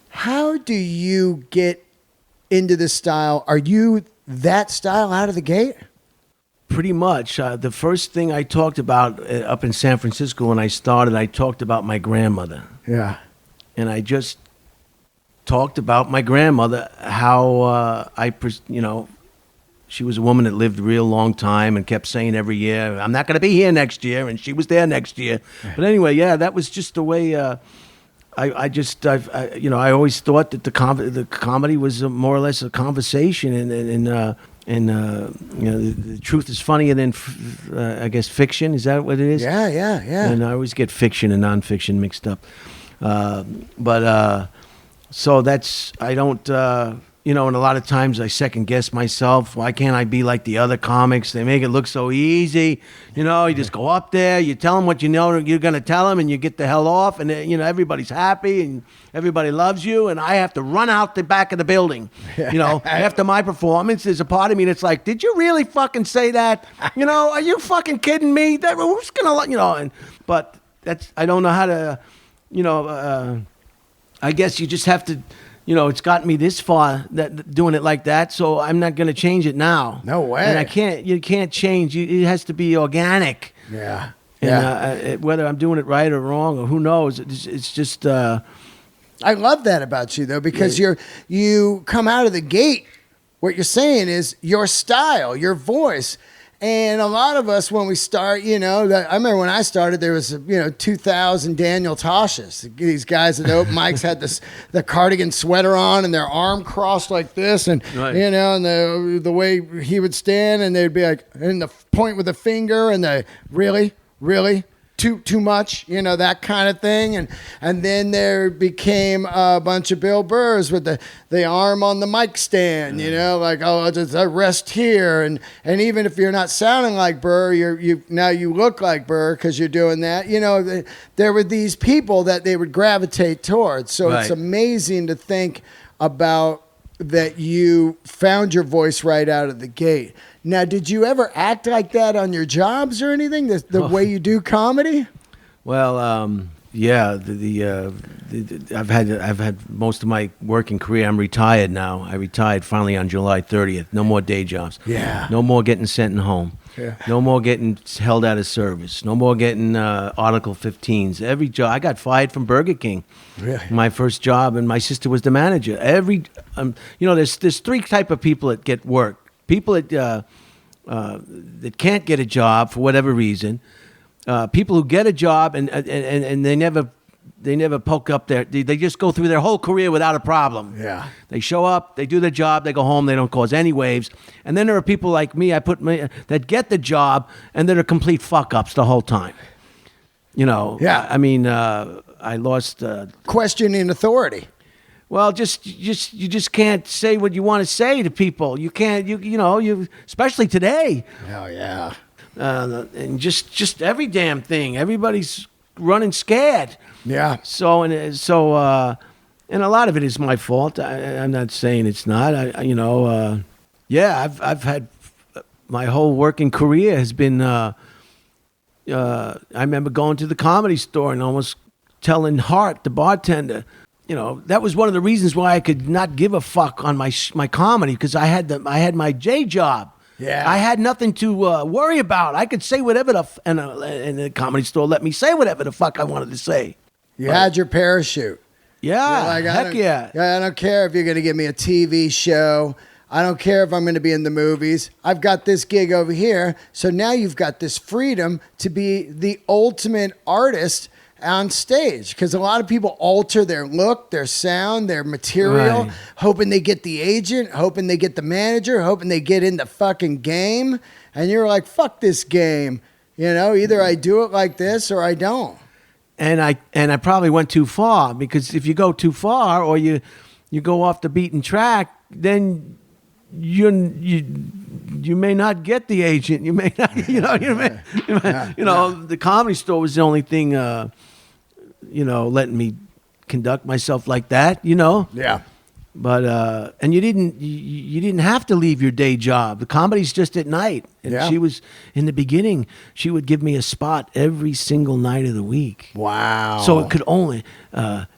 How do you get into this style? Are you that style out of the gate? Pretty much. The first thing I talked about up in San Francisco when I started, I talked about my grandmother. Yeah. And I just talked about my grandmother, how she was a woman that lived a real long time and kept saying every year, I'm not going to be here next year, and she was there next year. But anyway, yeah, that was just the way. I always thought that the comedy was more or less a conversation, and the truth is funnier than I guess fiction. Is that what it is? Yeah. And I always get fiction and nonfiction mixed up. So that's, I don't, and a lot of times I second guess myself. Why can't I be like the other comics? They make it look so easy. You just go up there, you tell them what you know you're going to tell them, and you get the hell off, and everybody's happy and everybody loves you, and I have to run out the back of the building. After my performance, there's a part of me that's like, did you really fucking say that? Are you fucking kidding me? Who's going to, but that's, I don't know how to, I guess you just have to, it's gotten me this far doing it like that, so I'm not going to change it now. No way. And you can't change. It has to be organic. Yeah. And whether I'm doing it right or wrong, or who knows, it's just. I love that about you, though, because you come out of the gate. What you're saying is your style, your voice. And a lot of us, when we start, I remember when I started, there was, 2,000 Daniel Tosches. These guys at the open mics had the cardigan sweater on and their arm crossed like this. And, right. And the way he would stand, and they'd be like, and the point with the finger, and the really, too much, that kind of thing. And then there became a bunch of Bill Burrs with the arm on the mic stand, like, I'll just rest here. And even if you're not sounding like Burr, now you look like Burr because you're doing that. There were these people that they would gravitate towards. So right. It's amazing to think about that you found your voice right out of the gate. Now, did you ever act like that on your jobs or anything? The way you do comedy? Well, yeah. I've had most of my working career. I'm retired now. I retired finally on July 30th. No more day jobs. Yeah. No more getting sent home. Yeah. No more getting held out of service. No more getting Article 15s. Every job. I got fired from Burger King. Really? My first job, and my sister was the manager. There's three type of people that get work. People that can't get a job for whatever reason. People who get a job and they never poke up they just go through their whole career without a problem. Yeah. They show up, they do their job, they go home, they don't cause any waves. And then there are people like me, that get the job and that are complete fuck ups the whole time. Yeah. I mean, I lost questioning authority. Well, you just can't say what you want to say to people. You can't, you especially today. Oh yeah. And just every damn thing. Everybody's running scared. Yeah. So and a lot of it is my fault. I'm not saying it's not. I've had my whole working career has been. I remember going to the Comedy Store and almost telling Hart, the bartender. That was one of the reasons why I could not give a fuck on my comedy, because I had my J job. Yeah. I had nothing to worry about. I could say whatever and the Comedy Store let me say whatever the fuck I wanted to say. You had your parachute. Yeah, Like, heck yeah. I don't care if you're going to give me a TV show. I don't care if I'm going to be in the movies. I've got this gig over here. So now you've got this freedom to be the ultimate artist on stage, because a lot of people alter their look, their sound, their material, right, hoping they get the agent, hoping they get the manager, hoping they get in the fucking game. And you're like, fuck this game. Either I do it like this or I don't. And I probably went too far, because if you go too far or you go off the beaten track, then you may not get the agent. You may not, the Comedy Store was the only thing, letting me conduct myself like that, Yeah. But and you didn't have to leave your day job. The comedy's just at night. And Yeah. she was in the beginning. She would give me a spot every single night of the week. Wow. So it could only,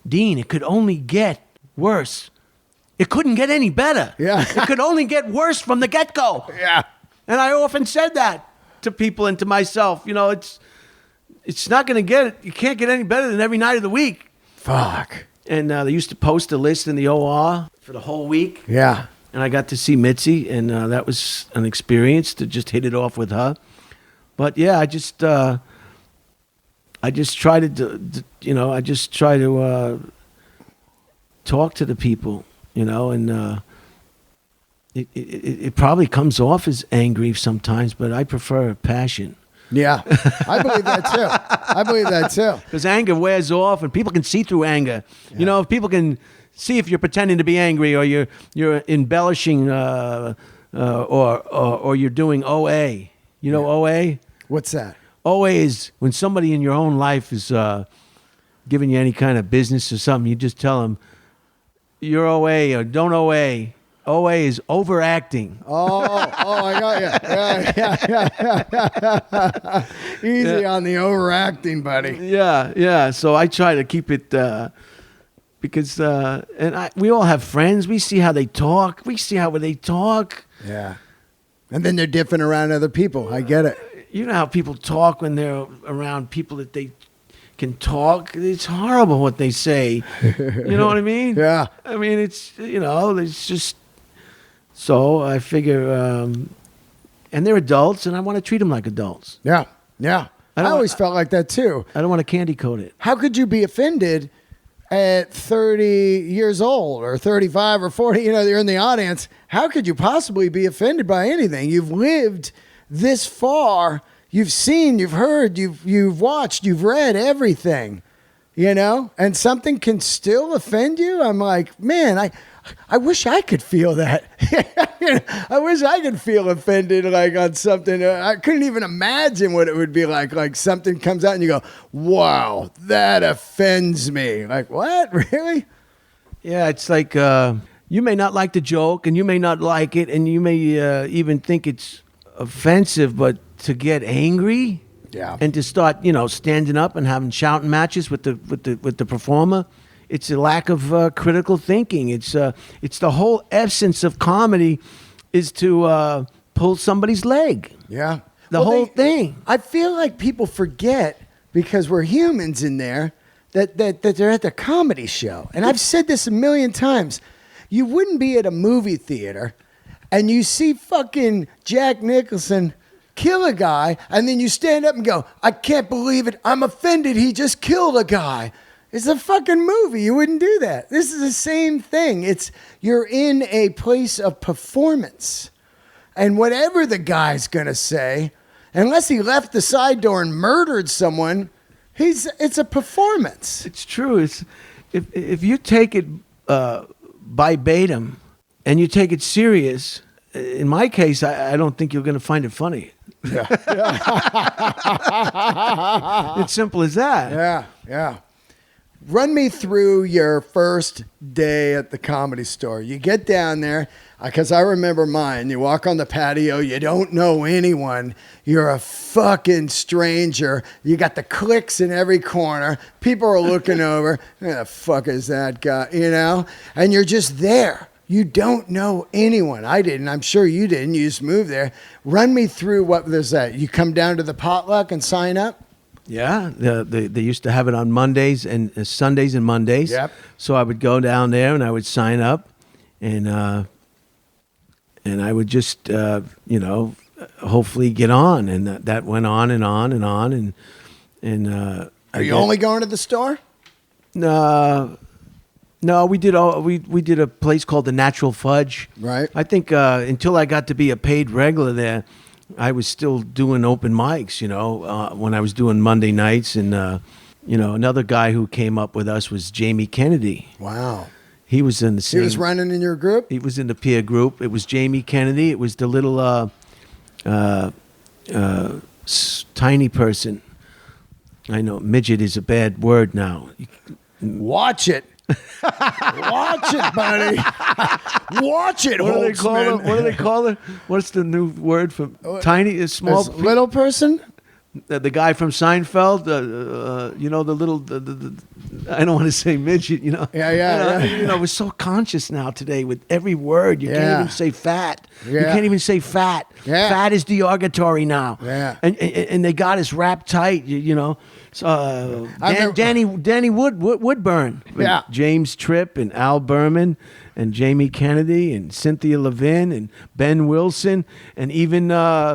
Dean, it could only get worse. It couldn't get any better. Yeah. It could only get worse from the get-go. Yeah. And I often said that to people and to myself. It's not going to you can't get any better than every night of the week. Fuck. And they used to post a list in the OR for the whole week. Yeah. And I got to see Mitzi, and that was an experience to just hit it off with her. But yeah, I just try to talk to the people, and it probably comes off as angry sometimes, but I prefer passion. Yeah. I believe that too. Because anger wears off, and people can see through anger. Yeah. If people can see if you're pretending to be angry, or you're embellishing, or you're doing OA. OA? What's that? OA is when somebody in your own life is giving you any kind of business or something. You just tell them you're OA or don't OA. OA is overacting. Oh, I got you. Yeah. Easy on the overacting, buddy. Yeah. So I try to keep it because we all have friends. We see how they talk. Yeah. And then they're different around other people. I get it. You know how people talk when they're around people that they can talk. It's horrible what they say. You know what I mean? Yeah. I mean, it's just. So I figure, and they're adults, and I want to treat them like adults. Yeah. I always felt like that too. I don't want to candy coat it. How could you be offended at 30 years old or 35 or 40? You're in the audience. How could you possibly be offended by anything? You've lived this far. You've seen, you've heard, you've watched, you've read everything, and something can still offend you. I'm like, man, I wish I could feel that. I wish I could feel offended on something. I couldn't even imagine what it would be like. Like something comes out and you go, wow, that offends me. Like, what? Really? Yeah, it's like you may not like the joke and you may not like it and you may even think it's offensive, but to get angry and to start, standing up and having shouting matches with the performer, it's a lack of critical thinking. It's the whole essence of comedy is to pull somebody's leg. Yeah. The whole thing. I feel like people forget, because we're humans in there, that they're at the comedy show. And I've said this a million times. You wouldn't be at a movie theater and you see fucking Jack Nicholson kill a guy, and then you stand up and go, I can't believe it. I'm offended. He just killed a guy. It's a fucking movie. You wouldn't do that. This is the same thing. You're in a place of performance. And whatever the guy's going to say, unless he left the side door and murdered someone, it's a performance. It's true. If you take it verbatim and you take it serious, in my case, I don't think you're going to find it funny. Yeah. It's simple as that. Yeah. Run me through your first day at the Comedy Store. You get down there, because I remember mine. You walk on the patio. You don't know anyone. You're a fucking stranger. You got the cliques in every corner. People are looking over. Who the fuck is that guy? And you're just there. You don't know anyone. I didn't. I'm sure you didn't. You just moved there. Run me through what was that. You come down to the potluck and sign up? Yeah, they used to have it on Mondays and Sundays and Mondays. Yep. So I would go down there and I would sign up, and I would just hopefully get on, and that went on and on and on, and Are you only going to the store? No, we did a place called the Natural Fudge. Right. I think until I got to be a paid regular there, I was still doing open mics, when I was doing Monday nights. And, another guy who came up with us was Jamie Kennedy. Wow. He was in the same. He was running in your group? He was in the peer group. It was Jamie Kennedy. It was the little tiny person. I know midget is a bad word now. Watch it. Watch it, buddy. Watch it, What do they call Holtzman. it? What do they call it? What's the new word for tiny? Small. This little person? The guy from Seinfeld, you know, the little, I don't want to say midget, you know. Yeah. You know, we're so conscious now today with every word. You can't even say fat. You Yeah. can't even say fat. Yeah. Fat is derogatory now. Yeah. And they got us wrapped tight, you know. So remember- Danny Woodburn. Yeah. James Tripp and Al Berman and Jamie Kennedy and Cynthia Levin and Ben Wilson and even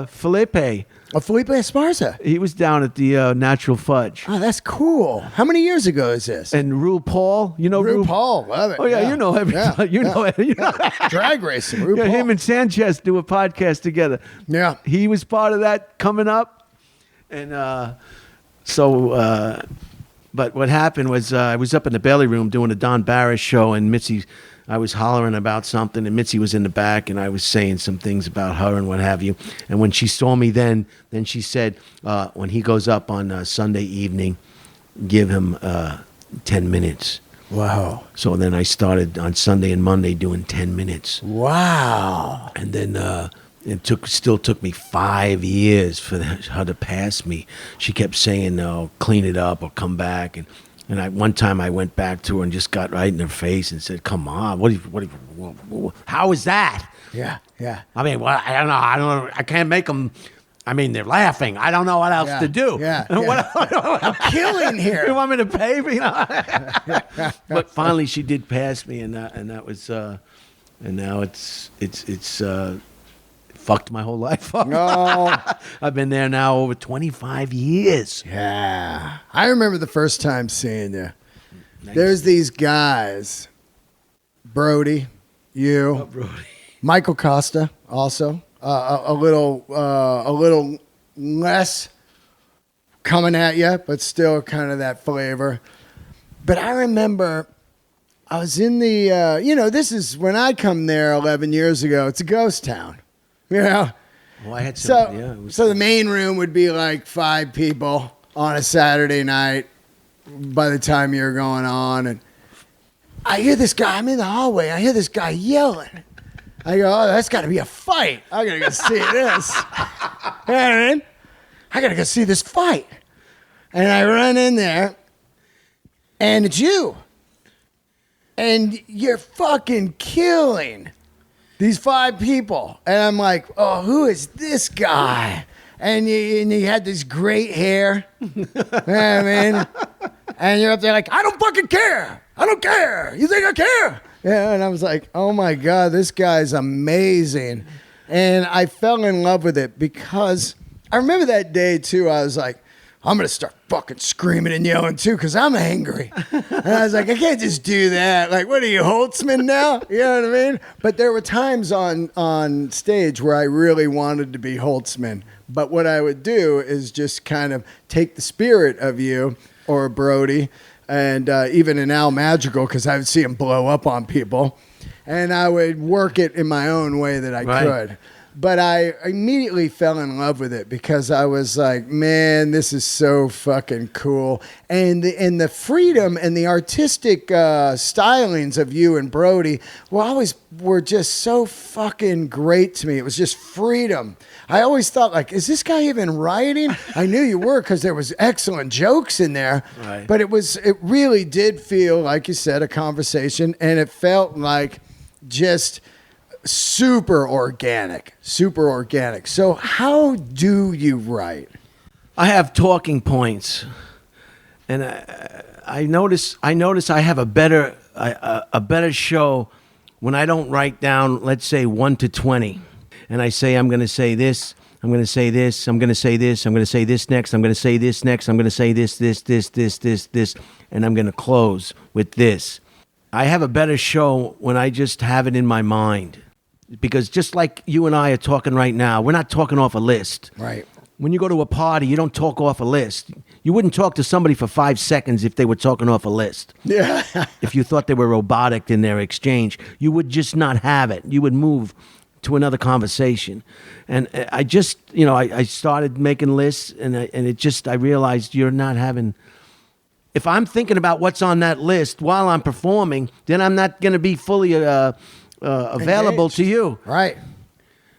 Felipe. Felipe Esparza. He was down at the Natural Fudge. Oh, that's cool. How many years ago is this? And RuPaul, you know RuPaul, love it. Oh yeah, you know everybody. You know Drag racing, RuPaul. Yeah, him and Sanchez do a podcast together. Yeah. He was part of that coming up, and but what happened was I was up in the belly room doing a Don Barris show, and Mitzi. I was hollering about something, and Mitzi was in the back, and I was saying some things about her and what have you. And when she saw me then she said, when he goes up on Sunday evening, give him 10 minutes. Wow. So then I started on Sunday and Monday doing 10 minutes. Wow. And then it still took me 5 years for her to pass me. She kept saying, no, clean it up or come back. And one time I went back to her and just got right in her face and said, "Come on, how is that?" Yeah. I mean, well, I don't know. I can't make them. I mean, they're laughing. I don't know what else to do. Yeah. I'm killing here. You want me to pay? You know? But finally, she did pass me, and that was, and now it's fucked my whole life up. No. I've been there now over 25 years. Yeah. I remember the first time seeing you. Nice. There's these guys, Brody, you, Brody. Michael Costa, also a little less coming at you, but still kind of that flavor. But I remember I was in the, this is when I come there 11 years ago. It's a ghost town, you know. Well, I had some, So the main room would be like 5 people on a Saturday night by the time you're going on. And I hear this guy, I'm in the hallway, I hear this guy yelling. I go, oh, that's got to be a fight. I got to go see this. You know what I mean? I got to go see this fight. And I run in there, and it's you. And you're fucking killing these 5 people. And I'm like, oh, who is this guy? And you had this great hair. You know what I mean? And you're up there like, I don't fucking care. I don't care. You think I care? Yeah, and I was like, oh my God, this guy's amazing. And I fell in love with it because I remember that day too. I was like, I'm going to start fucking screaming and yelling too because I'm angry. And I was like, I can't just do that. Like, what are you, Holtzman now? You know what I mean? But there were times on stage where I really wanted to be Holtzman. But what I would do is just kind of take the spirit of you or Brody and even an Al Madrigal, because I would see him blow up on people, and I would work it in my own way that I could. But I immediately fell in love with it because I was like, man, this is so fucking cool. And the freedom and the artistic stylings of you and Brody were just so fucking great to me. It was just freedom. I always thought, like, is this guy even writing? I knew you were because there was excellent jokes in there. Right. But it really did feel, like you said, a conversation, and it felt like just super organic. So how do you write? I have talking points, and I notice I have a better show when I don't write down, let's say 1 to 20, and I say I'm going to say this, I'm going to say this, I'm going to say this, I'm going to say this next, I'm going to say this next, I'm going to say this, and I'm going to close with this. I have a better show when I just have it in my mind. Because just like you and I are talking right now, we're not talking off a list. Right. When you go to a party, you don't talk off a list. You wouldn't talk to somebody for 5 seconds if they were talking off a list. Yeah. If you thought they were robotic in their exchange, you would just not have it. You would move to another conversation. And I just, I started making lists, and I realized you're not having. If I'm thinking about what's on that list while I'm performing, then I'm not going to be fully available Engaged. to you. Right.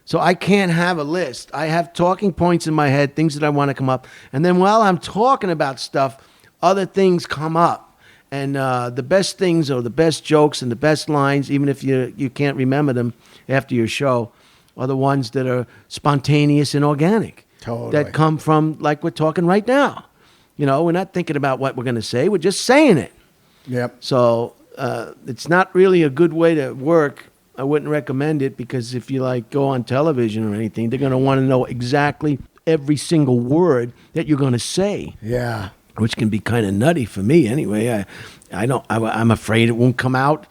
So I can't have a list. I have talking points in my head, things that I want to come up. And then while I'm talking about stuff, other things come up. And the best things or the best jokes and the best lines, even if you can't remember them after your show, are the ones that are spontaneous and organic. Totally. That come from, like we're talking right now. We're not thinking about what we're going to say. We're just saying it. Yep. So it's not really a good way to work. I wouldn't recommend it, because if you go on television or anything, they're going to want to know exactly every single word that you're going to say. Yeah. Which can be kind of nutty for me anyway. I'm afraid it won't come out.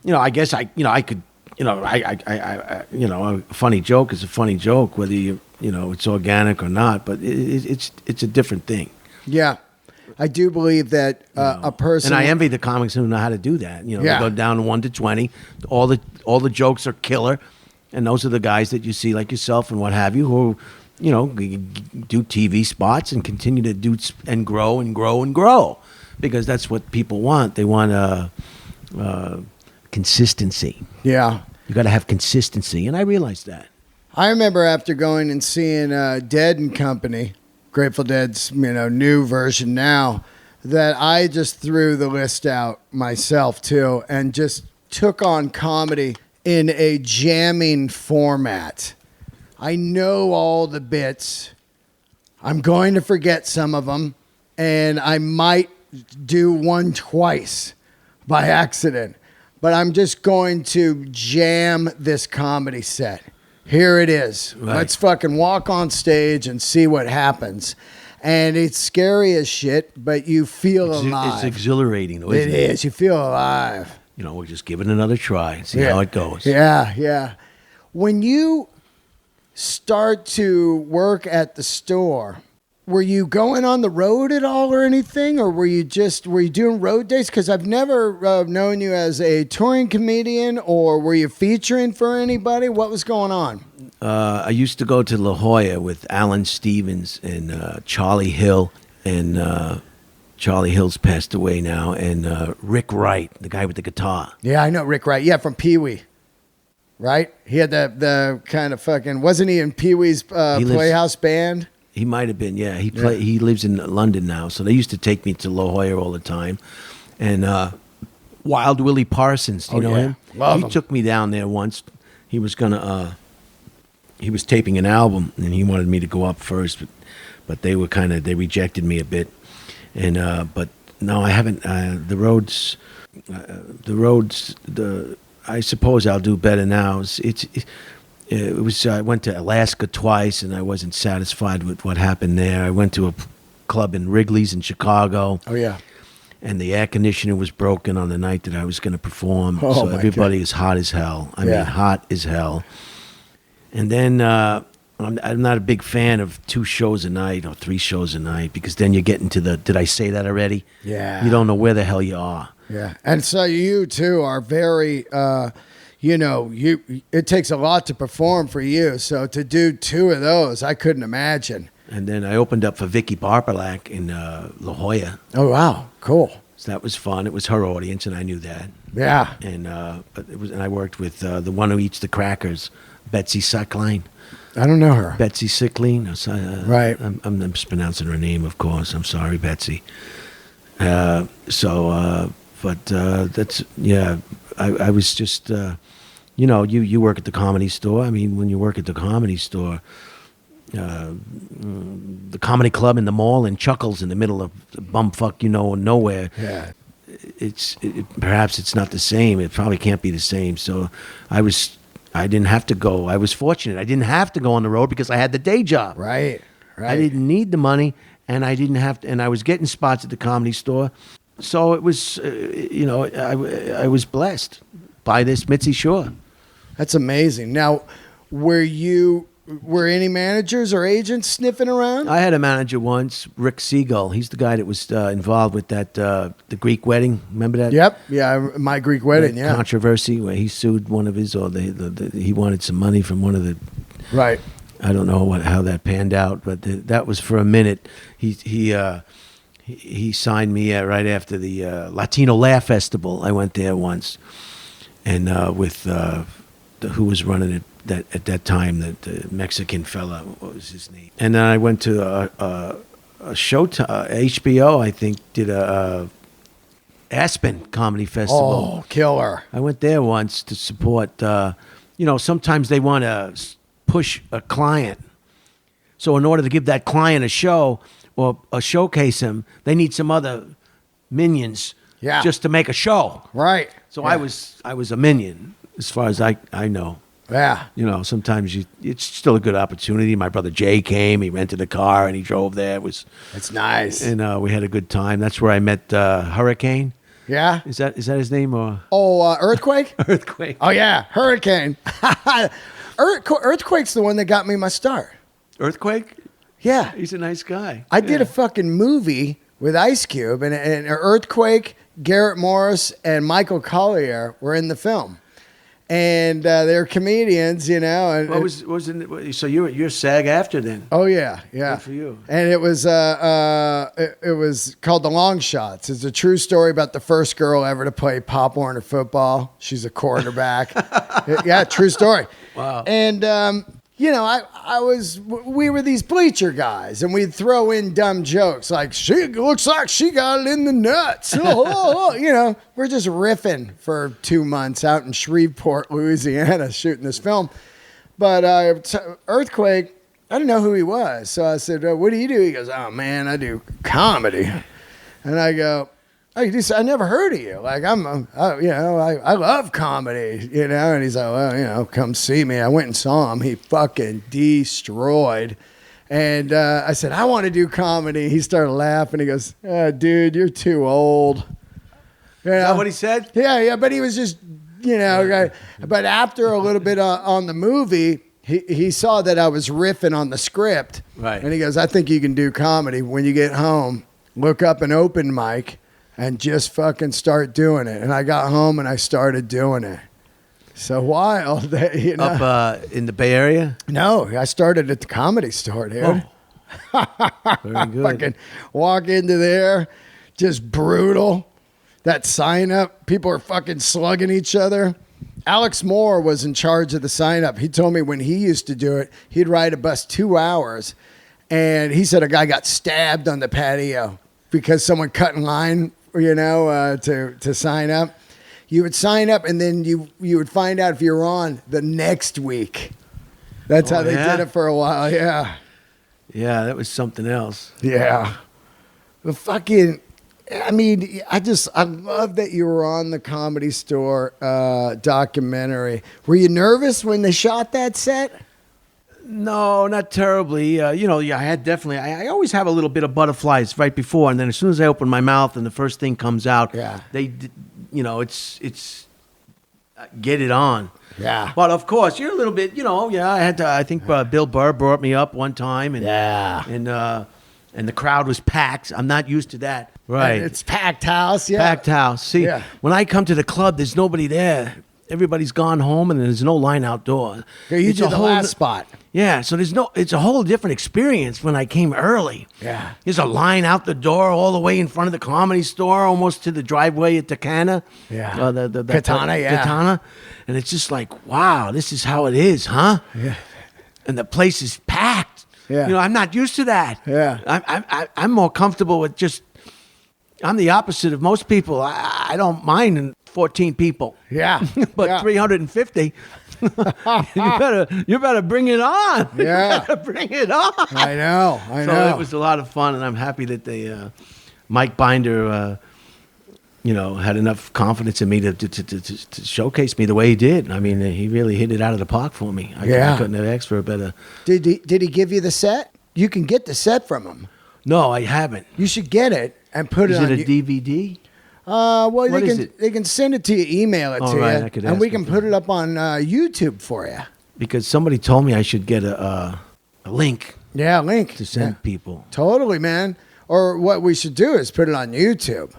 I guess I could, a funny joke is a funny joke, whether it's organic or not, but it's a different thing. Yeah. I do believe that a person, and I envy the comics who know how to do that. They Yeah. go down 1 to 20. All the jokes are killer, and those are the guys that you see, like yourself and what have you, who do TV spots and continue to do and grow and grow and grow, because that's what people want. They want consistency. Yeah. You got to have consistency, and I realized that. I remember after going and seeing Dead and Company, Grateful Dead's new version now, that I just threw the list out myself too, and just took on comedy in a jamming format. I know all the bits. I'm going to forget some of them, and I might do one twice by accident, but I'm just going to jam this comedy set. Here it is. Right. Let's fucking walk on stage and see what happens. And it's scary as shit, but you feel alive. It's exhilarating. Isn't It is. You feel alive. We'll just give it another try, see how it goes. Yeah, yeah. When you start to work at the store, were you going on the road at all or anything? Or were you doing road days? Because I've never known you as a touring comedian, or were you featuring for anybody? What was going on? I used to go to La Jolla with Alan Stevens and Charlie Hill, and Charlie Hill's passed away now, and Rick Wright, the guy with the guitar. Yeah, I know Rick Wright. Yeah, from Pee Wee. Right? He had the kind of fucking, wasn't he in Pee Wee's Playhouse band? He might have been, yeah. He lives in London now, so they used to take me to La Jolla all the time. And Wild Willie Parsons, do you know him? Love him. He took me down there once. He was he was taping an album, and he wanted me to go up first, but they rejected me a bit. And but no, I haven't. The roads. I suppose I'll do better now. I went to Alaska twice, and I wasn't satisfied with what happened there. I went to a club in Wrigley's in Chicago. Oh, yeah. And the air conditioner was broken on the night that I was going to perform. Oh, so my everybody God. is hot as hell. I mean, hot as hell. And then I'm not a big fan of 2 shows a night or 3 shows a night, because then you get into did I say that already? Yeah. You don't know where the hell you are. Yeah. And so you, too, are very... it takes a lot to perform for you. So to do 2 of those, I couldn't imagine. And then I opened up for Vicky Barbalak in La Jolla. Oh, wow. Cool. So that was fun. It was her audience, and I knew that. Yeah. And and I worked with the one who eats the crackers, Betsy Sickline. I don't know her. Betsy Sickline. Right. I'm mispronouncing her name, of course. I'm sorry, Betsy. That's, yeah. I was just, you work at the Comedy Store. I mean, when you work at the Comedy Store, the comedy club in the mall in Chuckles in the middle of bumfuck, nowhere. Yeah. Perhaps it's not the same. It probably can't be the same. So I didn't have to go. I was fortunate. I didn't have to go on the road because I had the day job. Right. I didn't need the money, and I didn't have to, and I was getting spots at the Comedy Store. So it was, I was blessed by this Mitzi Shore. That's amazing. Now, were you were any managers or agents sniffing around? I had a manager once, Rick Siegel. He's the guy that was involved with that the Greek wedding. Remember that? Yep. Yeah, my Greek wedding. That Yeah. controversy where he sued one of his, or he wanted some money from one of the. Right. I don't know how that panned out, but that was for a minute. He signed me right after the Latino Laugh Festival. I went there once, and with who was running it at that time, the Mexican fella. What was his name? And then I went to a Showtime, HBO. I think did a Aspen Comedy Festival. Oh, killer. I went there once to support. Sometimes they want to push a client. So in order to give that client a show or showcase him, they need some other minions just to make a show. Right. So yeah. I was a minion as far as I know. Yeah. Sometimes it's still a good opportunity. My brother Jay came, he rented a car and he drove there. It's nice. And we had a good time. That's where I met Hurricane. Yeah. Is that his name or? Oh, Earthquake? Earthquake. Oh, yeah. Hurricane. Earthquake's the one that got me my start. Earthquake? Yeah. He's a nice guy. I did a fucking movie with Ice Cube, and Earthquake, Garrett Morris, and Michael Collier were in the film. And they're comedians, And What was in? So you're SAG after then? Oh yeah. Good for you. And it was it was called The Long Shots. It's a true story about the first girl ever to play Pop Warner football. She's a quarterback. Yeah, true story. Wow. And we were these bleacher guys, and we'd throw in dumb jokes like, she looks like she got it in the nuts. We're just riffing for 2 months out in Shreveport, Louisiana, shooting this film. But Earthquake, I didn't know who he was. So I said, what do you do? He goes, oh, man, I do comedy. And I go, oh, I never heard of you. Like, I love comedy, And he's like, well, come see me. I went and saw him. He fucking destroyed. And I said, I want to do comedy. He started laughing. He goes, dude, you're too old. Is that what he said? Yeah. But he was just, But after a little bit on the movie, he saw that I was riffing on the script. Right. And he goes, I think you can do comedy. When you get home, look up an open mic and just fucking start doing it. And I got home and I started doing it. So wild that, Up in the Bay Area? No, I started at the Comedy Store, dude. Oh. Very good. Fucking walk into there, just brutal. That sign up, people are fucking slugging each other. Alex Moore was in charge of the sign up. He told me when he used to do it, he'd ride a bus 2 hours. And he said a guy got stabbed on the patio because someone cut in line, to sign up. You would sign up, and then you would find out if you were on the next week. That's how they did it for a while. Yeah. Yeah, that was something else. Yeah. The fucking, I love that you were on the Comedy Store documentary. Were you nervous when they shot that set? No, not terribly. I had definitely. I always have a little bit of butterflies right before, and then as soon as I open my mouth and the first thing comes out, it's get it on. Yeah. But of course, you're a little bit. I had to. I think Bill Burr brought me up one time, and and the crowd was packed. I'm not used to that. Right. And it's packed house. Yeah. Packed house. See, when I come to the club, there's nobody there. Everybody's gone home, and there's no line outdoor. Yeah, you did the last spot. Yeah, so it's a whole different experience when I came early. Yeah. There's a line out the door all the way in front of the Comedy Store, almost to the driveway at Takana. Yeah. The Katana, Katana. And it's just like, wow, this is how it is, huh? Yeah. And the place is packed. Yeah. I'm not used to that. Yeah. I'm more comfortable with I'm the opposite of most people. I don't mind 14 people. Yeah. But 350, you better bring it on. Yeah. You better bring it on. I know. So it was a lot of fun, and I'm happy that they, Mike Binder, had enough confidence in me to showcase me the way he did. I mean, he really hit it out of the park for me. I couldn't have asked for a better. Did he give you the set? You can get the set from him. No, I haven't. You should get it and put it on. Is it a DVD? Well, they can send it to you, email it to right, you, I could and ask we him can put it up on YouTube for you. because somebody told me I should get a link Yeah, link. to send Yeah. people. Totally, man. Or what we should do is put it on YouTube.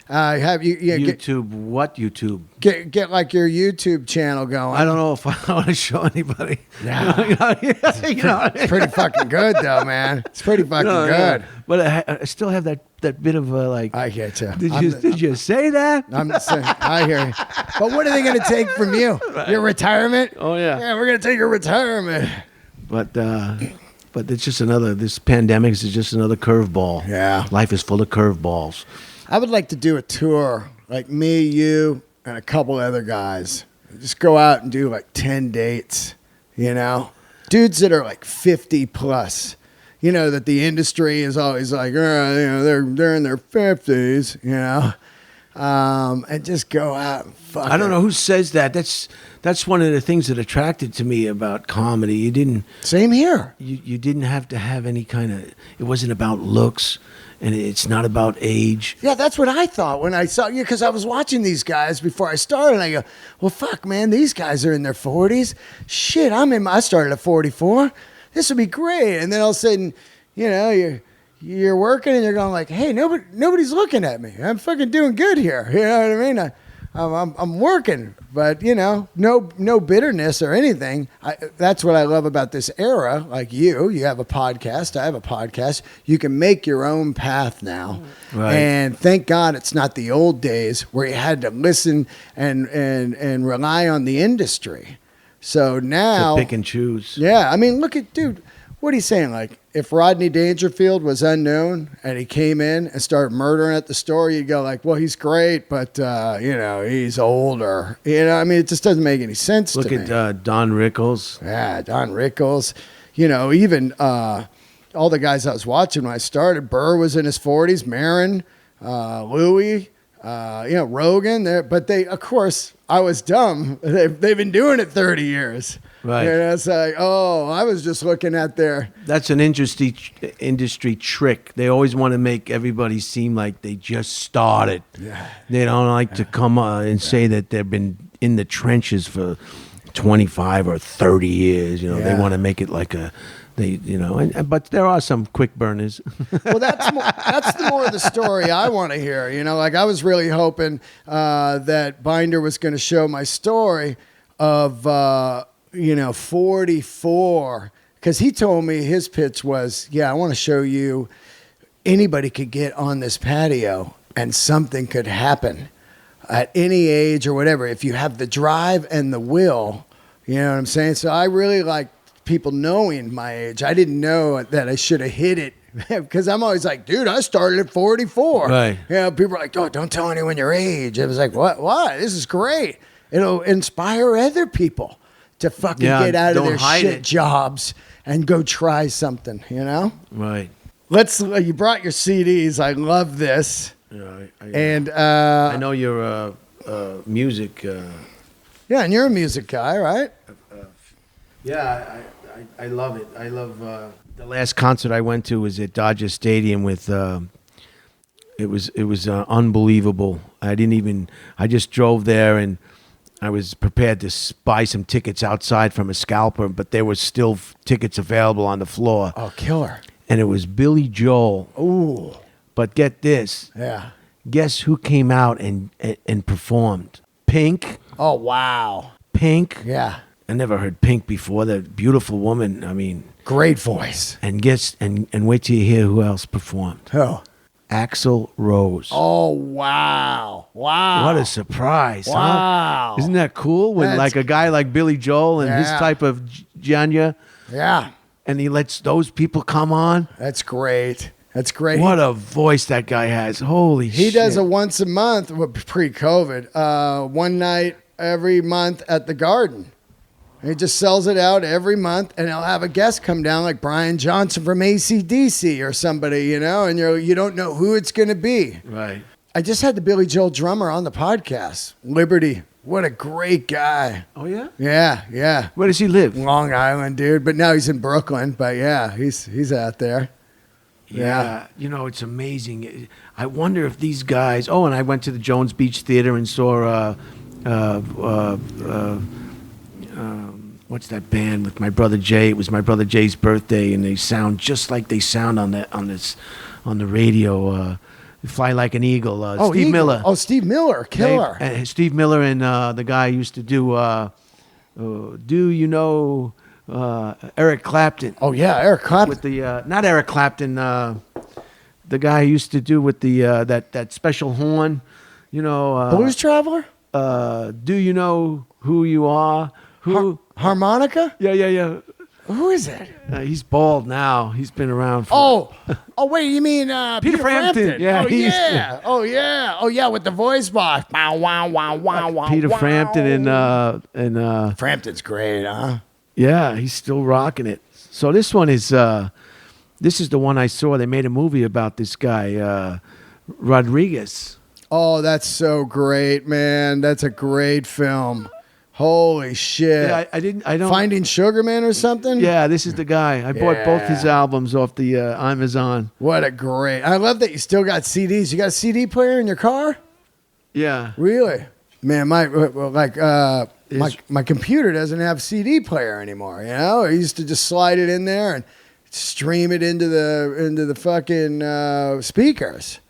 Have you YouTube, what YouTube? get like your YouTube channel going. I don't know if I want to show anybody. Yeah. It's Pretty fucking good though, man. It's pretty fucking good. But I still have that bit of like. I get you. Did you say that? I hear you. But what are they going to take from you? Your retirement? Oh yeah. Yeah, we're going to take your retirement. But it's just this pandemic is just another curveball. Yeah. Life is full of curveballs. I would like to do a tour, like me, you, and a couple other guys. Just go out and do like 10 dates, you know? Dudes that are like 50 plus. You know, that the industry is always like, they're in their 50s, you know? And just go out and fuck I don't know who says that. That's one of the things that attracted to me about comedy. You didn't. Same here. You didn't have to have any kind of. It wasn't about looks, and it's not about age. Yeah, that's what I thought when I saw you, because I was watching these guys before I started, and I go, well, fuck, man, these guys are in their 40s. Shit, I started at 44. This would be great. And then all of a sudden, you know, you're working and you're going like, hey, nobody's looking at me. I'm fucking doing good here. You know what I mean? I'm working, but you know, no bitterness or anything. That's what I love about this era. Like you have a podcast, I have a podcast. You can make your own path now, right. And thank God it's not the old days where you had to listen and rely on the industry. So now, To pick and choose. yeah, I mean, look at dude. What are you saying? Like, if Rodney Dangerfield was unknown and he came in and started murdering at the store, you'd go like, well, he's great, but, you know, he's older. You know, I mean, it just doesn't make any sense to me. Look at Don Rickles. Yeah, Don Rickles. You know, even all the guys I was watching when I started, Burr was in his 40s, Maron, Louis, you know, Rogan. But they, of course, I was dumb. They've been doing it 30 years. Right. You know, it's like, I was just looking at That's an industry trick. They always want to make everybody seem like they just started. Yeah. They don't like to come and say that they've been in the trenches for 25 or 30 years. You know, Yeah. they want to make it like but there are some quick burners. Well, that's the more of the story I want to hear. You know, like I was really hoping that Binder was going to show my story of 44, because he told me his pitch was, I want to show you anybody could get on this patio and something could happen at any age or whatever if you have the drive and the will. You know what I'm saying? So I really like people knowing my age. I didn't know that I should have hit it because I'm always like, dude, I started at 44. Right. You know, people are like, oh, don't tell anyone your age. It was like, what? This is great. It'll inspire other people to fucking get out of their shit jobs and go try something, you know? Right. You brought your CDs. I love this. Yeah, I know you're music. Yeah, and you're a music guy, right? Yeah, I love it. I love the last concert I went to was at Dodger Stadium with. It was unbelievable. I just drove there and I was prepared to buy some tickets outside from a scalper, but there was still tickets available on the floor. Oh, killer! And it was Billy Joel. Ooh, but get this. Yeah. Guess who came out and performed? Pink. Oh, wow. Pink. Yeah. I never heard Pink before. That beautiful woman. I mean, great voice. And wait till you hear who else performed. Who? Axl Rose. Oh, wow. Wow. What a surprise. Wow. Huh? Isn't that cool when like a guy like Billy Joel and his type of genre. Yeah. And he lets those people come on. That's great. That's great. What a voice that guy has. Holy shit. He does a once a month, pre-COVID, one night every month at the Garden. He just sells it out every month, and he'll have a guest come down like Brian Johnson from AC/DC or somebody, you know, and you don't know who it's going to be. Right. I just had the Billy Joel drummer on the podcast, Liberty. What a great guy. Oh, yeah? Yeah. Where does he live? Long Island, dude. But now he's in Brooklyn. But yeah, he's out there. Yeah. You know, it's amazing. I wonder if these guys... Oh, and I went to the Jones Beach Theater and saw... what's that band with my brother Jay? It was my brother Jay's birthday, and they sound just like they sound on the radio. Fly Like an Eagle. Steve Eagle. Miller. Oh, Steve Miller, killer. Steve Miller and the guy who used to do. Do you know Eric Clapton? Oh yeah, Eric Clapton. With the not Eric Clapton. The guy who used to do with the that special horn. You know. Blues Traveler. Do you know who you are? Who? Harmonica? Yeah. Who is it? He's bald now. He's been around for... Oh, wait, you mean Peter Frampton? Yeah, Oh, yeah, with the voice box. Wow, wow, wow, wow, wow. Peter Frampton and Frampton's great, huh? Yeah, he's still rocking it. So this one is this is the one I saw. They made a movie about this guy, Rodriguez. Oh, that's so great, man. That's a great film. Holy shit. Yeah, I don't... Finding Sugarman or something? Yeah, this is the guy. I bought both his albums off the Amazon. What a great... I love that you still got CDs. You got a CD player in your car? Yeah. Really? Man, my computer doesn't have CD player anymore, you know? I used to just slide it in there and stream it into the fucking speakers.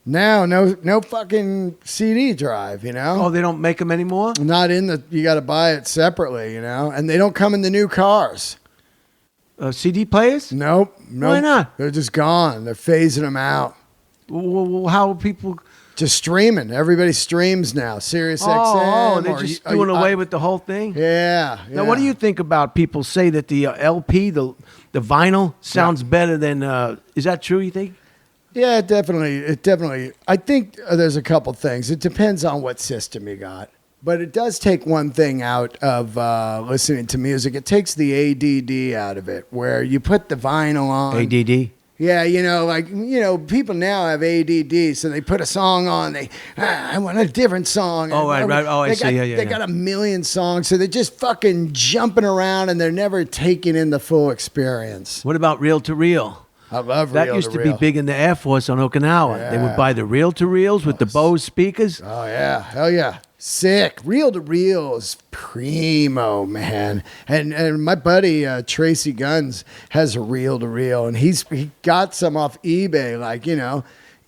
Now, no fucking CD drive, you know? Oh, they don't make them anymore? Not in the... You got to buy it separately, you know? And they don't come in the new cars. CD players? Nope. Why not? They're just gone. They're phasing them out. Well, how are people... Just streaming. Everybody streams now. Sirius XM. Oh, they're just doing away with the whole thing? Yeah. Now, what do you think about people say that the LP, the vinyl, sounds better than... is that true, you think? Yeah, definitely. I think there's a couple things. It depends on what system you got. But it does take one thing out of listening to music. It takes the ADD out of it, where you put the vinyl on. ADD? Yeah, people now have ADD, so they put a song on. I want a different song. Oh, right. Oh, I see. Yeah. They got a million songs, so they're just fucking jumping around, and they're never taking in the full experience. What about reel-to-reel? I love that used to be big in the Air Force on Okinawa. Yeah. They would buy the reel-to-reels with the Bose speakers. Oh, yeah. Hell yeah. Sick. Reel-to-reel is primo, man. And my buddy, Tracy Guns, has a reel-to-reel, and he got some off eBay, like,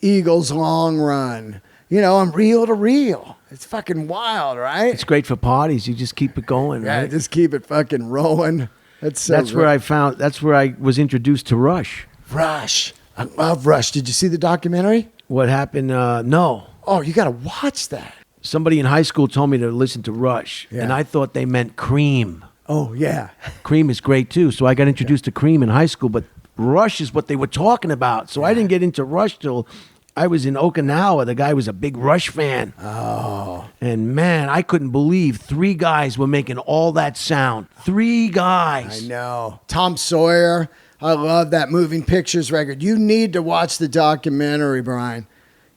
Eagles Long Run, on reel-to-reel. It's fucking wild, right? It's great for parties. You just keep it going, right? Yeah, just keep it fucking rolling. That's where I was introduced to Rush. Rush. I love Rush. Did you see the documentary? What happened? No. Oh, you got to watch that. Somebody in high school told me to listen to Rush, and I thought they meant Cream. Oh, yeah. Cream is great, too. So I got introduced to Cream in high school, but Rush is what they were talking about. So I didn't get into Rush till I was in Okinawa. The guy was a big Rush fan. Oh. And, man, I couldn't believe 3 guys were making all that sound. 3 guys. I know. Tom Sawyer. I love that Moving Pictures record. You need to watch the documentary, Brian.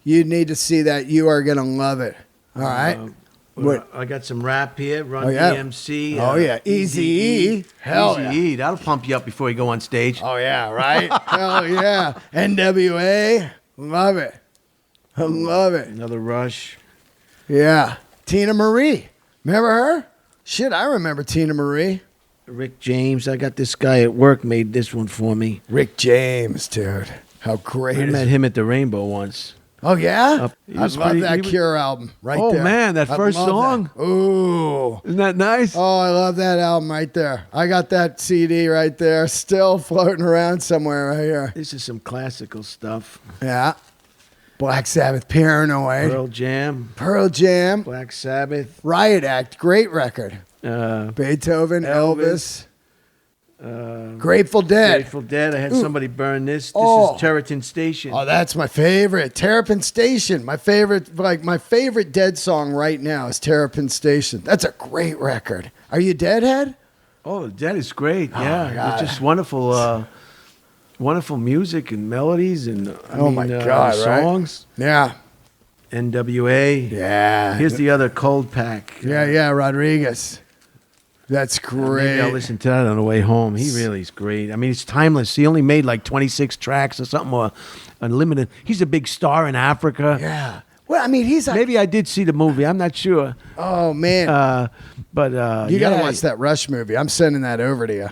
You need to see that. You are going to love it. All right? I got some rap here. Run DMC. Oh, yeah. Eazy-E. Hell Eazy-E. That'll pump you up before you go on stage. Oh, yeah, right? Hell yeah. NWA. Love it. I love it. Another Rush. Yeah. Tina Marie. Remember her? Shit, I remember Tina Marie. Rick James. I got this guy at work made this one for me. Rick James, dude. How great I met him at the Rainbow once. Oh, yeah? I love pretty, that Cure album right there. Oh, man, that first song. That. Ooh. Isn't that nice? Oh, I love that album right there. I got that CD right there still floating around somewhere right here. This is some classical stuff. Yeah. Black Sabbath, Paranoid. Pearl Jam. Black Sabbath. Riot Act, great record. Beethoven, Elvis. Grateful Dead. I had somebody burn this. This is Terrapin Station. Oh, that's my favorite. Terrapin Station. My favorite Dead song right now is Terrapin Station. That's a great record. Are you Deadhead? Oh, Dead is great. Yeah, it's just wonderful. Wonderful music and melodies and songs. Right? Yeah. NWA. Yeah. Here's the other Cold Pack. Yeah, Rodriguez. That's great. Maybe I'll listen to that on the way home. He really is great. I mean, it's timeless. He only made like 26 tracks or something, or unlimited. He's a big star in Africa. Yeah. Well, I mean, he's like, Maybe I did see the movie. I'm not sure. oh man, But you got to yeah. watch that Rush movie. I'm sending that over to you.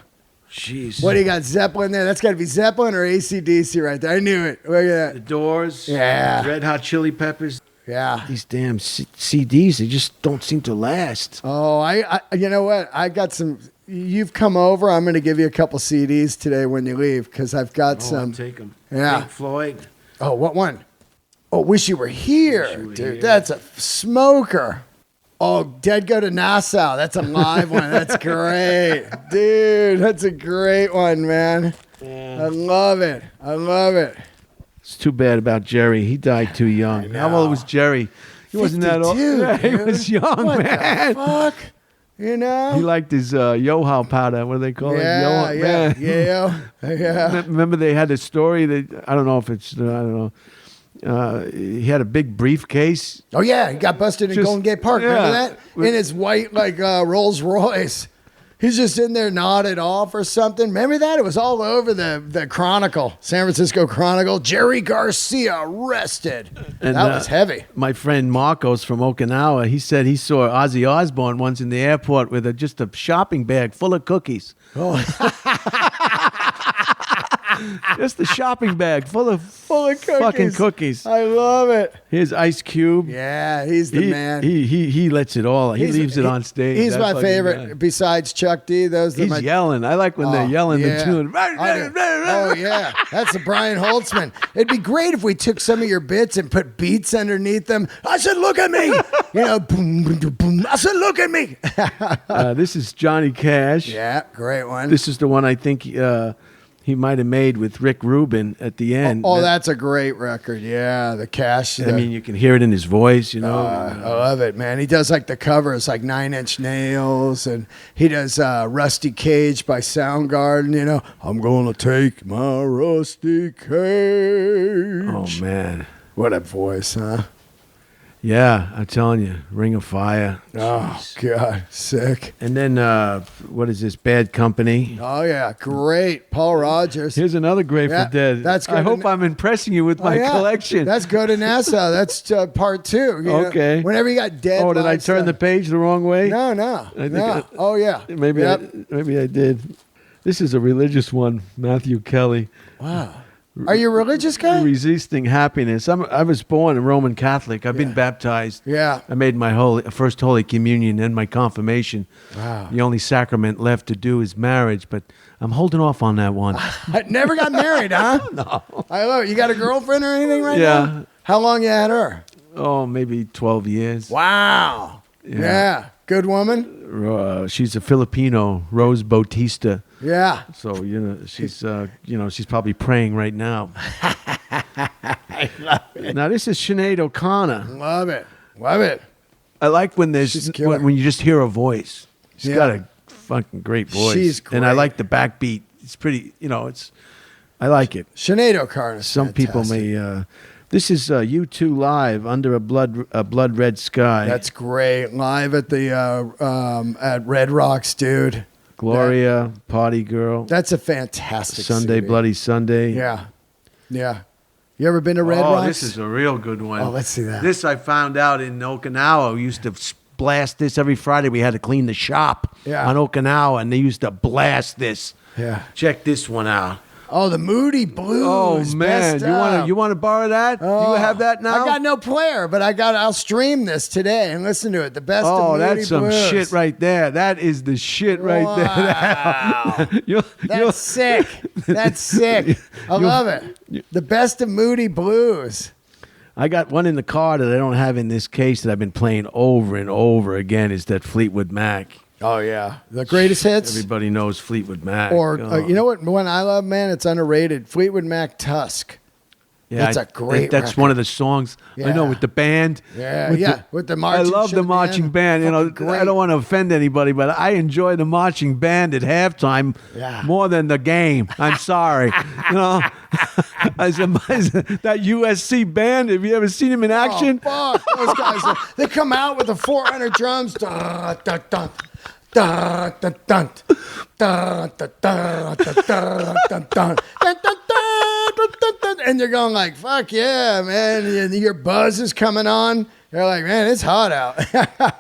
Jeez. What do you got, Zeppelin there? That's got to be Zeppelin or AC/DC right there. I knew it. Look at The that. Doors. Yeah. Red Hot Chili Peppers. Yeah. These damn CDs, they just don't seem to last. Oh, I you know what? I got some. You've come over. I'm going to give you a couple CDs today when you leave because I've got I'll some. take them. Yeah. Pink Floyd. Oh, what one? Oh, Wish You Were Here, You Were dude. Here. That's a smoker. Oh, Dead Go to Nassau. That's a live one. That's great, dude. That's a great one, man. Yeah. I love it. I love it. It's too bad about Jerry. He died too young. How old was Jerry? He wasn't that old. 52, Yeah, he dude. was young, What man. the fuck? You know? He liked his Yohao powder. What do they call yeah, it? yeah, Man. yeah. Remember they had a story that I don't know if it's I don't know. He had a big briefcase. Oh yeah, he got busted in Just- Golden Gate Park. Remember yeah. that? In his white Rolls Royce. He's just in there nodded off or something. Remember that? It was all over the Chronicle, San Francisco Chronicle. Jerry Garcia arrested. And, that was heavy. My friend Marcos from Okinawa, he said he saw Ozzy Osbourne once in the airport with just a shopping bag full of cookies. Oh, Just a shopping bag full of cookies. fucking cookies. I love it. Here's Ice Cube. Yeah, he's the man. He lets it all. He leaves it on stage. He's That my fucking favorite guy. besides Chuck D. Those are He's my yelling. I like when they're yelling yeah. the tune. Oh yeah, that's the Brian Holtzman. It'd be great if we took some of your bits and put beats underneath them. I said, "Look at me," you know. Boom, boom, boom, boom. I said, "Look at me." This is Johnny Cash. Yeah, great one. This is the one I think he might have made with Rick Rubin at the end. Oh, that's a great record. Yeah, the Cash. I mean, you can hear it in his voice, you know. I love it, man. He does like the covers, like 9 Inch Nails, and he does Rusty Cage by Soundgarden. You know, I'm gonna take my rusty cage. Oh man, What a voice, huh? yeah, I'm telling you, Ring of Fire. Oh God, sick. And then what is this? Bad Company. Oh yeah, great. Paul Rogers. Here's another Grateful Yeah, Dead. that's I good. hope I'm impressing you with Oh, my yeah. collection. That's Go to Nassau. That's part 2. you know. Okay. Whenever you got dead. Oh, did I live turn the stuff. page the wrong way? No, no. I think no. Oh yeah. Maybe Yep. maybe I did. This is a religious one, Matthew Kelly. Wow. Are you a religious guy? Resisting Happiness. I was born a Roman Catholic. I've been baptized. Yeah. I made my first Holy Communion and my confirmation. Wow. The only sacrament left to do is marriage, but I'm holding off on that one. I never got married, huh? No. I love it. You got a girlfriend or anything right Yeah. now? How long you had her? Oh, maybe 12 years. Wow. Yeah. Good woman? She's a Filipino, Rose Bautista. Yeah. So, she's she's probably praying right now. Now, this is Sinead O'Connor. Love it. Love it. I like when She's there's killer. when you just hear a voice. She's Yeah. got a fucking great voice. She's And I great. like the backbeat. It's pretty, I like it. Sinead O'Connor. Some people may. This is U2 live under a blood red sky. That's great. Live at the at Red Rocks, dude. Gloria, Party Girl, That's a fantastic Sunday, CD. Bloody Sunday. Yeah. Yeah. You ever been to Red Rocks? This is a real good one. Oh, let's see that. This I found out in Okinawa. We used to blast this every Friday. We had to clean the shop Yeah. on Okinawa, and they used to blast this. Yeah. Check this one out. Oh, the Moody Blues. Oh man, best you want to borrow that? Oh, you have that now? I got no player, but I'll stream this today and listen to it. The best Oh, of Moody that's some Blues. shit right there. That is the shit right Wow. there. That's sick. That's sick. I love it. The best of Moody Blues. I got one in the car that I don't have in this case that I've been playing over and over again. Is that Fleetwood Mac? Oh yeah, the greatest hits. Everybody knows Fleetwood Mac. Or Oh. you know what one I love, man? It's underrated. Fleetwood Mac Tusk. It's a great That's record. one of the songs. I know Yeah. with the band. Yeah, with yeah. With the marching. I love shit the marching band. You know, Fucking great. I don't want to offend anybody, but I enjoy the marching band at halftime Yeah. more than the game. I'm sorry. You know, that USC band. Have you ever seen them in action? Oh, fuck. Those guys, they come out with the 400 drums. Dun, dun, dun. Dun, dun, dun. Dun, dun, dun, dun, dun, dun, dun. Dun, dun, dun, dun, dun, dun. and they're going like, fuck yeah, man. And your buzz is coming on. They're like, man, it's hot out.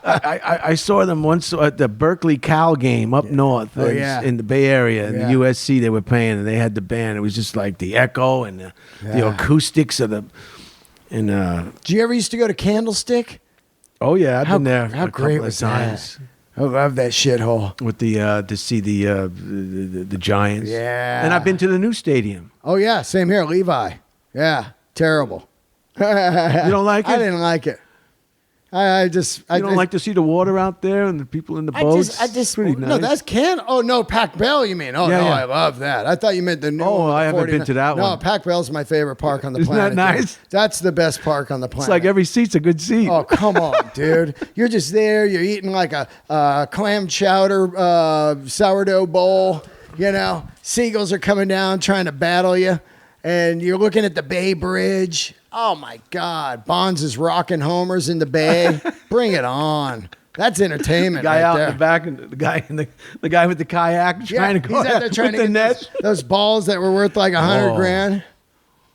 I saw them once at the Berkeley Cal game up north in the Bay Area. In the USC they were playing, and they had the band. It was just like the echo and the acoustics of the... And did you ever used to go to Candlestick? Oh, yeah, I've been there how a great couple was of times. that? I love that shithole. With to see the Giants. Yeah. And I've been to the new stadium. Oh, yeah, same here, Levi. Yeah, terrible. You don't like it? I didn't like it. I don't like to see the water out there and the people in the boats? I just pretty nice. No, that's Oh, no, Pac Bell, you mean? Oh, Yeah, no, yeah. I love that. I thought you meant the new one. Oh, I haven't 49. been to that no, one. No, Pac Bell's my favorite park on the Isn't planet. that dude. nice? That's the best park on the planet. It's like every seat's a good seat. Oh, come on, dude. You're just there. You're eating like a clam chowder sourdough bowl. You know, seagulls are coming down trying to battle you. And you're looking at the Bay Bridge. Oh, my God. Bonds is rocking homers in the Bay. Bring it on. That's entertainment The guy right out there. in the back, and the guy with the kayak trying to go he's out there trying with to the get net. those balls that were worth like $100 Oh. grand.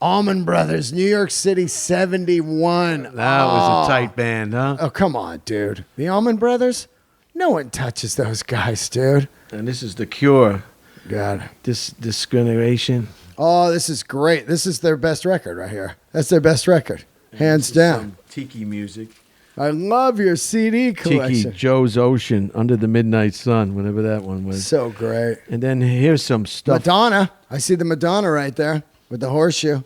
Allman Brothers, New York City, 71. That was a tight band, huh? Oh, come on, dude. The Allman Brothers? No one touches those guys, dude. And this is The Cure. God. This discrimination. Oh, this is great. This is their best record right here. That's their best record. Hands down. Some tiki music. I love your CD collection. Tiki, Joe's Ocean, Under the Midnight Sun, whatever that one was. So great. And then here's some stuff. Madonna. I see the Madonna right there with the horseshoe.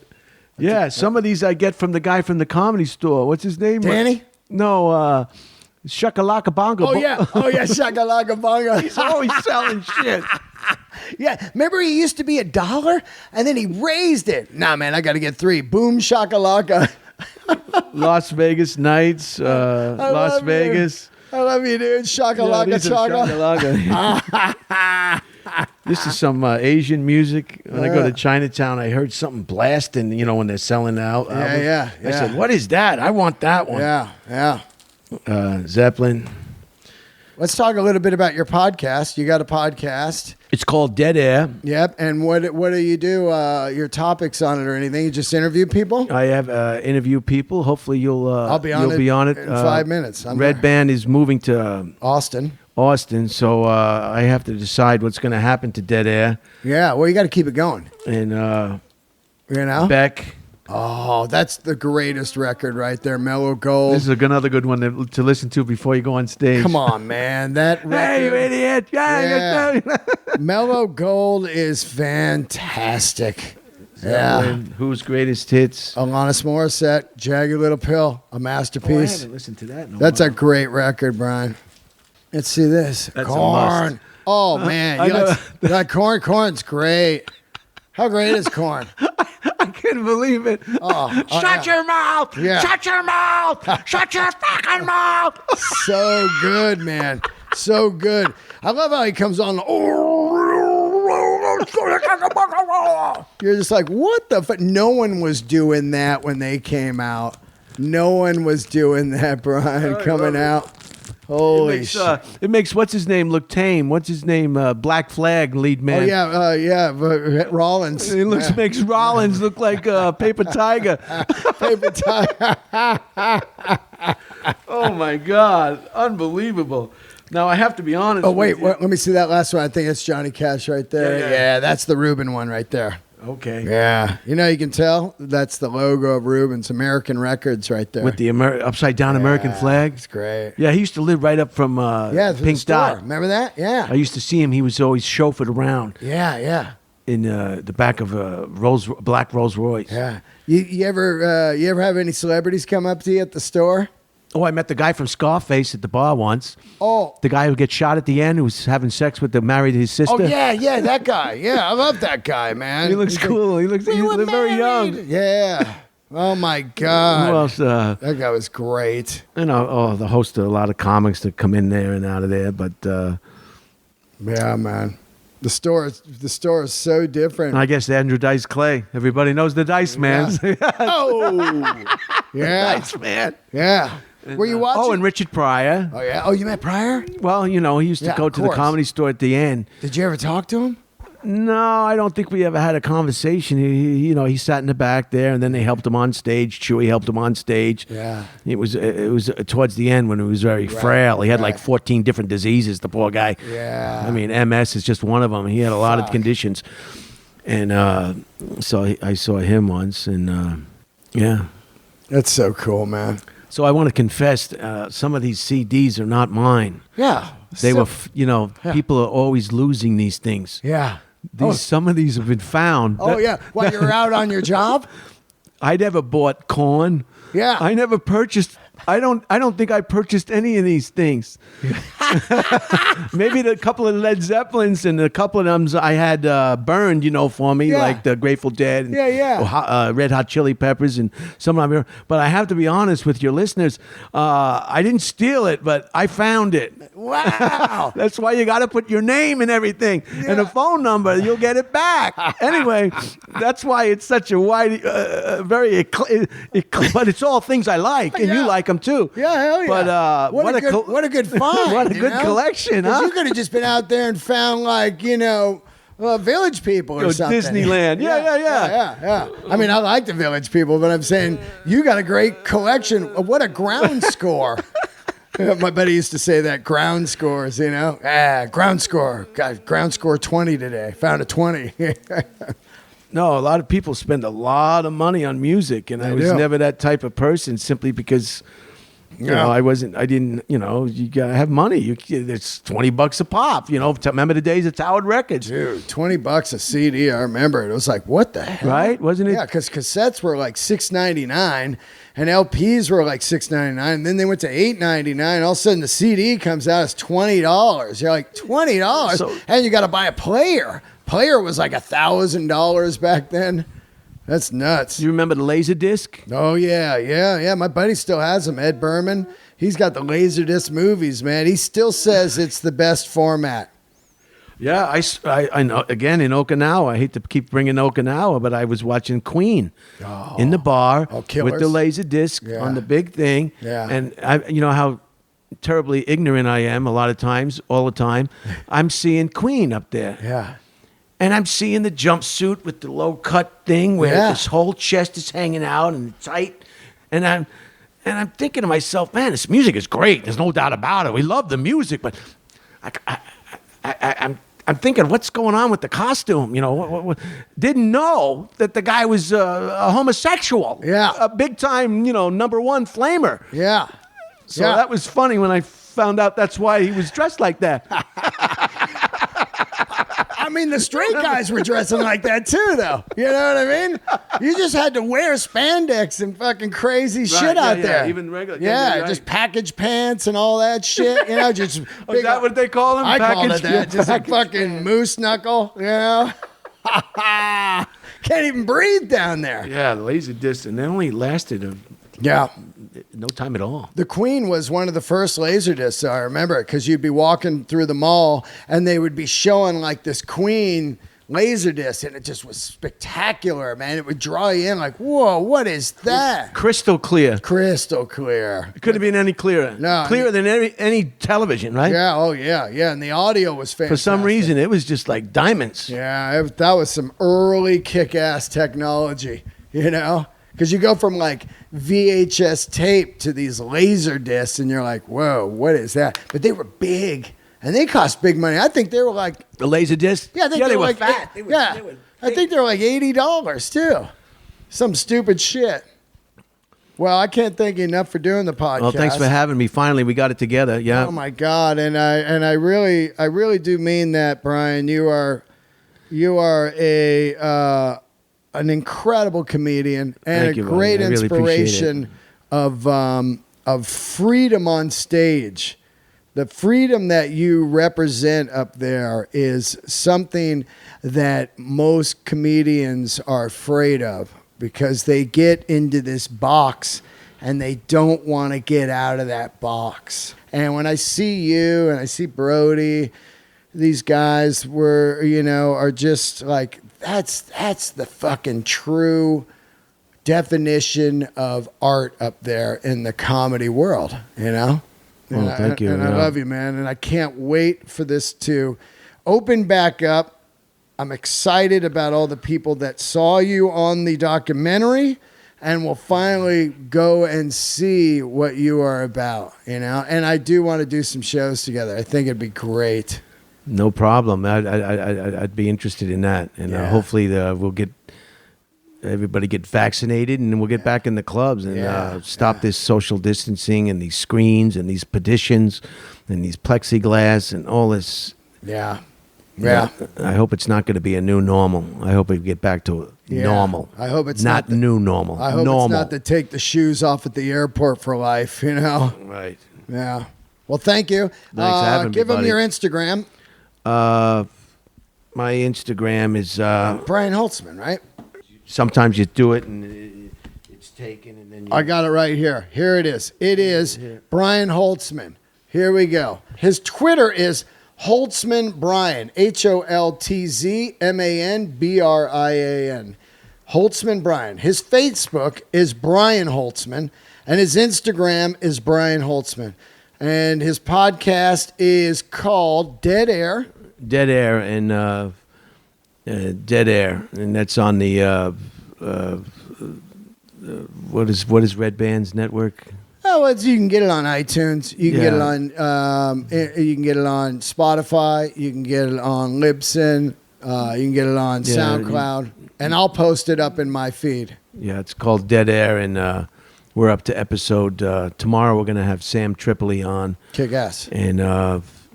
Yeah, some of these I get from the guy from the Comedy Store. What's his name? Danny? No, Shakalaka Bongo. Oh, yeah. Shakalaka Bongo. He's always selling shit. Yeah, remember he used to be $1 and then he raised it. Nah, man, I got to get 3. Boom shakalaka. Las Vegas Nights, Las love you. Vegas. I love you, dude. Shakalaka Yeah, these are chaka. shakalaka. This is some Asian music. When I go to Chinatown, I heard something blasting, when they're selling out. Yeah. I said, what is that? I want that one. Yeah. Zeppelin. Let's talk a little bit about your podcast. You got a podcast. It's called Dead Air. Yep. And what do you do? Your topics on it or anything? You just interview people? I have interview people. Hopefully you'll I'll be on it in 5 minutes. I'm Red there. Band is moving to Austin, so I have to decide what's going to happen to Dead Air. Yeah. Well, you got to keep it going. And Beck. Oh, that's the greatest record right there. Mellow Gold. This is another good one to listen to before you go on stage. Come on, man. That record. Hey, you idiot. Yeah. Mellow Gold is fantastic. Yeah. Who's Greatest Hits? Alanis Morissette, Jagged Little Pill, a I masterpiece. haven't listened to that in a That's while. a great record, Brian. Let's see this. That's a Corn. must. Oh, man. I You know. like Corn? Corn's great. How great is Corn? I couldn't believe it. Shut your mouth! Yeah. Shut your mouth! Shut your fucking mouth! So good, man. So good. I love how he comes on. You're just like, what the fuck? No one was doing that when they came out. No one was doing that, Brian, coming out. Holy shit. It makes what's his name look tame. What's his name? Black Flag lead man. But Rollins. It makes Rollins look like Paper Tiger. Paper Tiger. Oh my God, unbelievable! Now I have to be honest. Oh, wait, with you. let me see that last one. I think it's Johnny Cash right there. Yeah. Yeah, that's the Reuben one right there. Okay. Yeah. You know, you can tell that's the logo of Reuben's American Records right there. With the upside down American flag. It's great. Yeah, he used to live right up from Yeah, it's Pink the store. Dot. Remember that? Yeah. I used to see him. He was always chauffeured around Yeah. in the back of a black Rolls Royce. Yeah. You ever have any celebrities come up to you at the store? Oh, I met the guy from Scarface at the bar once. Oh. The guy who gets shot at the end, who was having sex with married his sister. Oh, yeah, that guy. Yeah, I love that guy, man. He looks cool. He looks We were he's very young. married. Yeah. Oh, my God. Who else? That guy was great. The host of a lot of comics that come in there and out of there. But Yeah, man. The store is so different. I guess Andrew Dice Clay. Everybody knows the Dice Man. Oh. Yeah. Dice Man. Yeah. Were you watching? Oh, and Richard Pryor. Oh, yeah. Oh, you met Pryor? Well, he used to Yeah, go of to the course. Comedy Store at the end. Did you ever talk to him? No, I don't think we ever had a conversation. He sat in the back there, and then they helped him on stage. Chewy helped him on stage. Yeah. It was towards the end when he was very frail. He had like right. 14 different diseases, the poor guy. Yeah. I mean, MS is just one of them. He had a lot of Fuck. conditions. And so I saw him once, and yeah. That's so cool, man. So I want to confess, some of these CDs are not mine. Yeah. They So- were, people are always losing these things. Yeah. Some of these have been found. Oh, yeah. While you're out on your job? I never bought corn. Yeah. I never purchased. I don't think I purchased any of these things. Maybe a couple of Led Zeppelins and a couple of them I had burned, for me, Yeah. like the Grateful Dead and Yeah. Red Hot Chili Peppers and some of them. But I have to be honest with your listeners. I didn't steal it, but I found it. Wow. That's why you got to put your name and everything and a phone number. You'll get it back. Anyway, that's why it's such a wide, but it's all things I like, and you like them too. Yeah, hell yeah. But what a good find. what a good collection, 'Cause huh? You could have just been out there and found Village People or something. Disneyland. Yeah. I mean, I like the Village People, but I'm saying you got a great collection. What a ground score. My buddy used to say that, ground scores, ground score. Got ground score 20 today. Found a 20. No, a lot of people spend a lot of money on music, and I was do. never that type of person simply because. You gotta have money. It's $20 a pop. Remember the days of Towered Records? Dude, $20 a CD. I remember it. It was like, what the hell? Right? Wasn't it? Yeah, because cassettes were like $6.99 and LPs were like $6.99. And then they went to $8.99. All of a sudden, the CD comes out as $20. You're like, $20? So- And you got to buy a player. Player was like $1,000 back then. That's nuts. You remember the Laserdisc? Oh, yeah. My buddy still has them, Ed Berman. He's got the Laserdisc movies, man. He still says it's the best format. Yeah, I know. Again, in Okinawa, I hate to keep bringing Okinawa, but I was watching Queen in the bar with Killers. the Laserdisc Yeah. on the big thing. Yeah. And you know how terribly ignorant I am a lot of times, all the time. I'm seeing Queen up there. Yeah. And I'm seeing the jumpsuit with the low cut thing where his whole chest is hanging out and tight. And I'm thinking to myself, man, this music is great. There's no doubt about it. We love the music, but I'm thinking, what's going on with the costume? Didn't know that the guy was a homosexual. Yeah. A big time, number one flamer. Yeah. So that was funny when I found out that's why he was dressed like that. I mean, the straight guys were dressing like that too, though. You know what I mean? You just had to wear spandex and fucking crazy shit out there. Even regular. Yeah, just package pants and all that shit. Just Is that what they call them? I call it Package- that. Just a package- fucking moose knuckle. Can't even breathe down there. Yeah, the Laserdisc, and they only lasted Yeah. no time at all. The Queen was one of the first Laserdiscs, I remember, because you'd be walking through the mall and they would be showing like this Queen Laserdisc, and it just was spectacular, man. It would draw you in like, whoa, what is that? Crystal clear. Crystal clear. It could have been any clearer. No, Clearer than any television, right? Yeah, oh yeah, and the audio was fantastic. For some reason, it was just like diamonds. Yeah, that was some early kick-ass technology, Because you go from like VHS tape to these laser discs, and you're like, whoa, what is that? But they were big, and they cost big money. I think they were like, The Laserdisc? yeah, I think they were like, fat. I think they were like $80 too. Some stupid shit. Well, I can't thank you enough for doing the podcast. Well, thanks for having me. Finally, we got it together. Yeah. Oh my God, and I really do mean that, Brian. You are an incredible comedian and Thank you, a buddy. great I really appreciate inspiration of freedom on stage. The freedom that you represent up there is something that most comedians are afraid of, because they get into this box and they don't want to get out of that box. And when I see you and I see Brody, these guys are just like, that's the fucking true definition of art up there in the comedy world, Well, thank you. And I love you, man. And I can't wait for this to open back up I'm excited about all the people that saw you on the documentary and will finally go and see what you are about, you know? And I do want to do some shows together. I think it'd be great. No problem. I'd be interested in that, and hopefully we'll get everybody get vaccinated, and we'll get back in the clubs and stop this social distancing and these screens and these petitions and these plexiglass and all this. Yeah. Yeah. I hope it's not going to be a new normal. I hope we get back to normal. I hope it's not new normal. I hope normal. it's not to take the shoes off at the airport for life, you know? Right. Yeah. Well, thank you. Thanks for having me, give them buddy. your Instagram. My Instagram is Brian Holtzman, right? sometimes you do it and it's taken, and then I got it right here. Here it is. It is Brian Holtzman. Here we go. His Twitter is Holtzman Brian, HOLTZMANBRIAN. Holtzman Brian. His Facebook is Brian Holtzman, and his Instagram is Brian Holtzman. And his podcast is called Dead Air. Dead Air and Dead Air, and that's on the what is Red Band's network? Oh, you can get it on iTunes. You can get it on. You can get it on Spotify. You can get it on Libsyn. You can get it on SoundCloud, and I'll post it up in my feed. Yeah, it's called Dead Air, and we're up to episode. Tomorrow we're gonna have Sam Tripoli on. Kick ass. And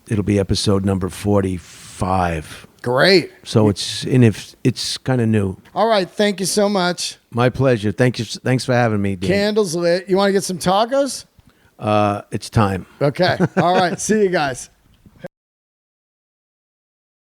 it'll be episode number 45. Great. So it's kind of new. All right. Thank you so much. My pleasure. Thanks for having me, Dan. Candles lit. You want to get some tacos? It's time. Okay. All right. See you guys.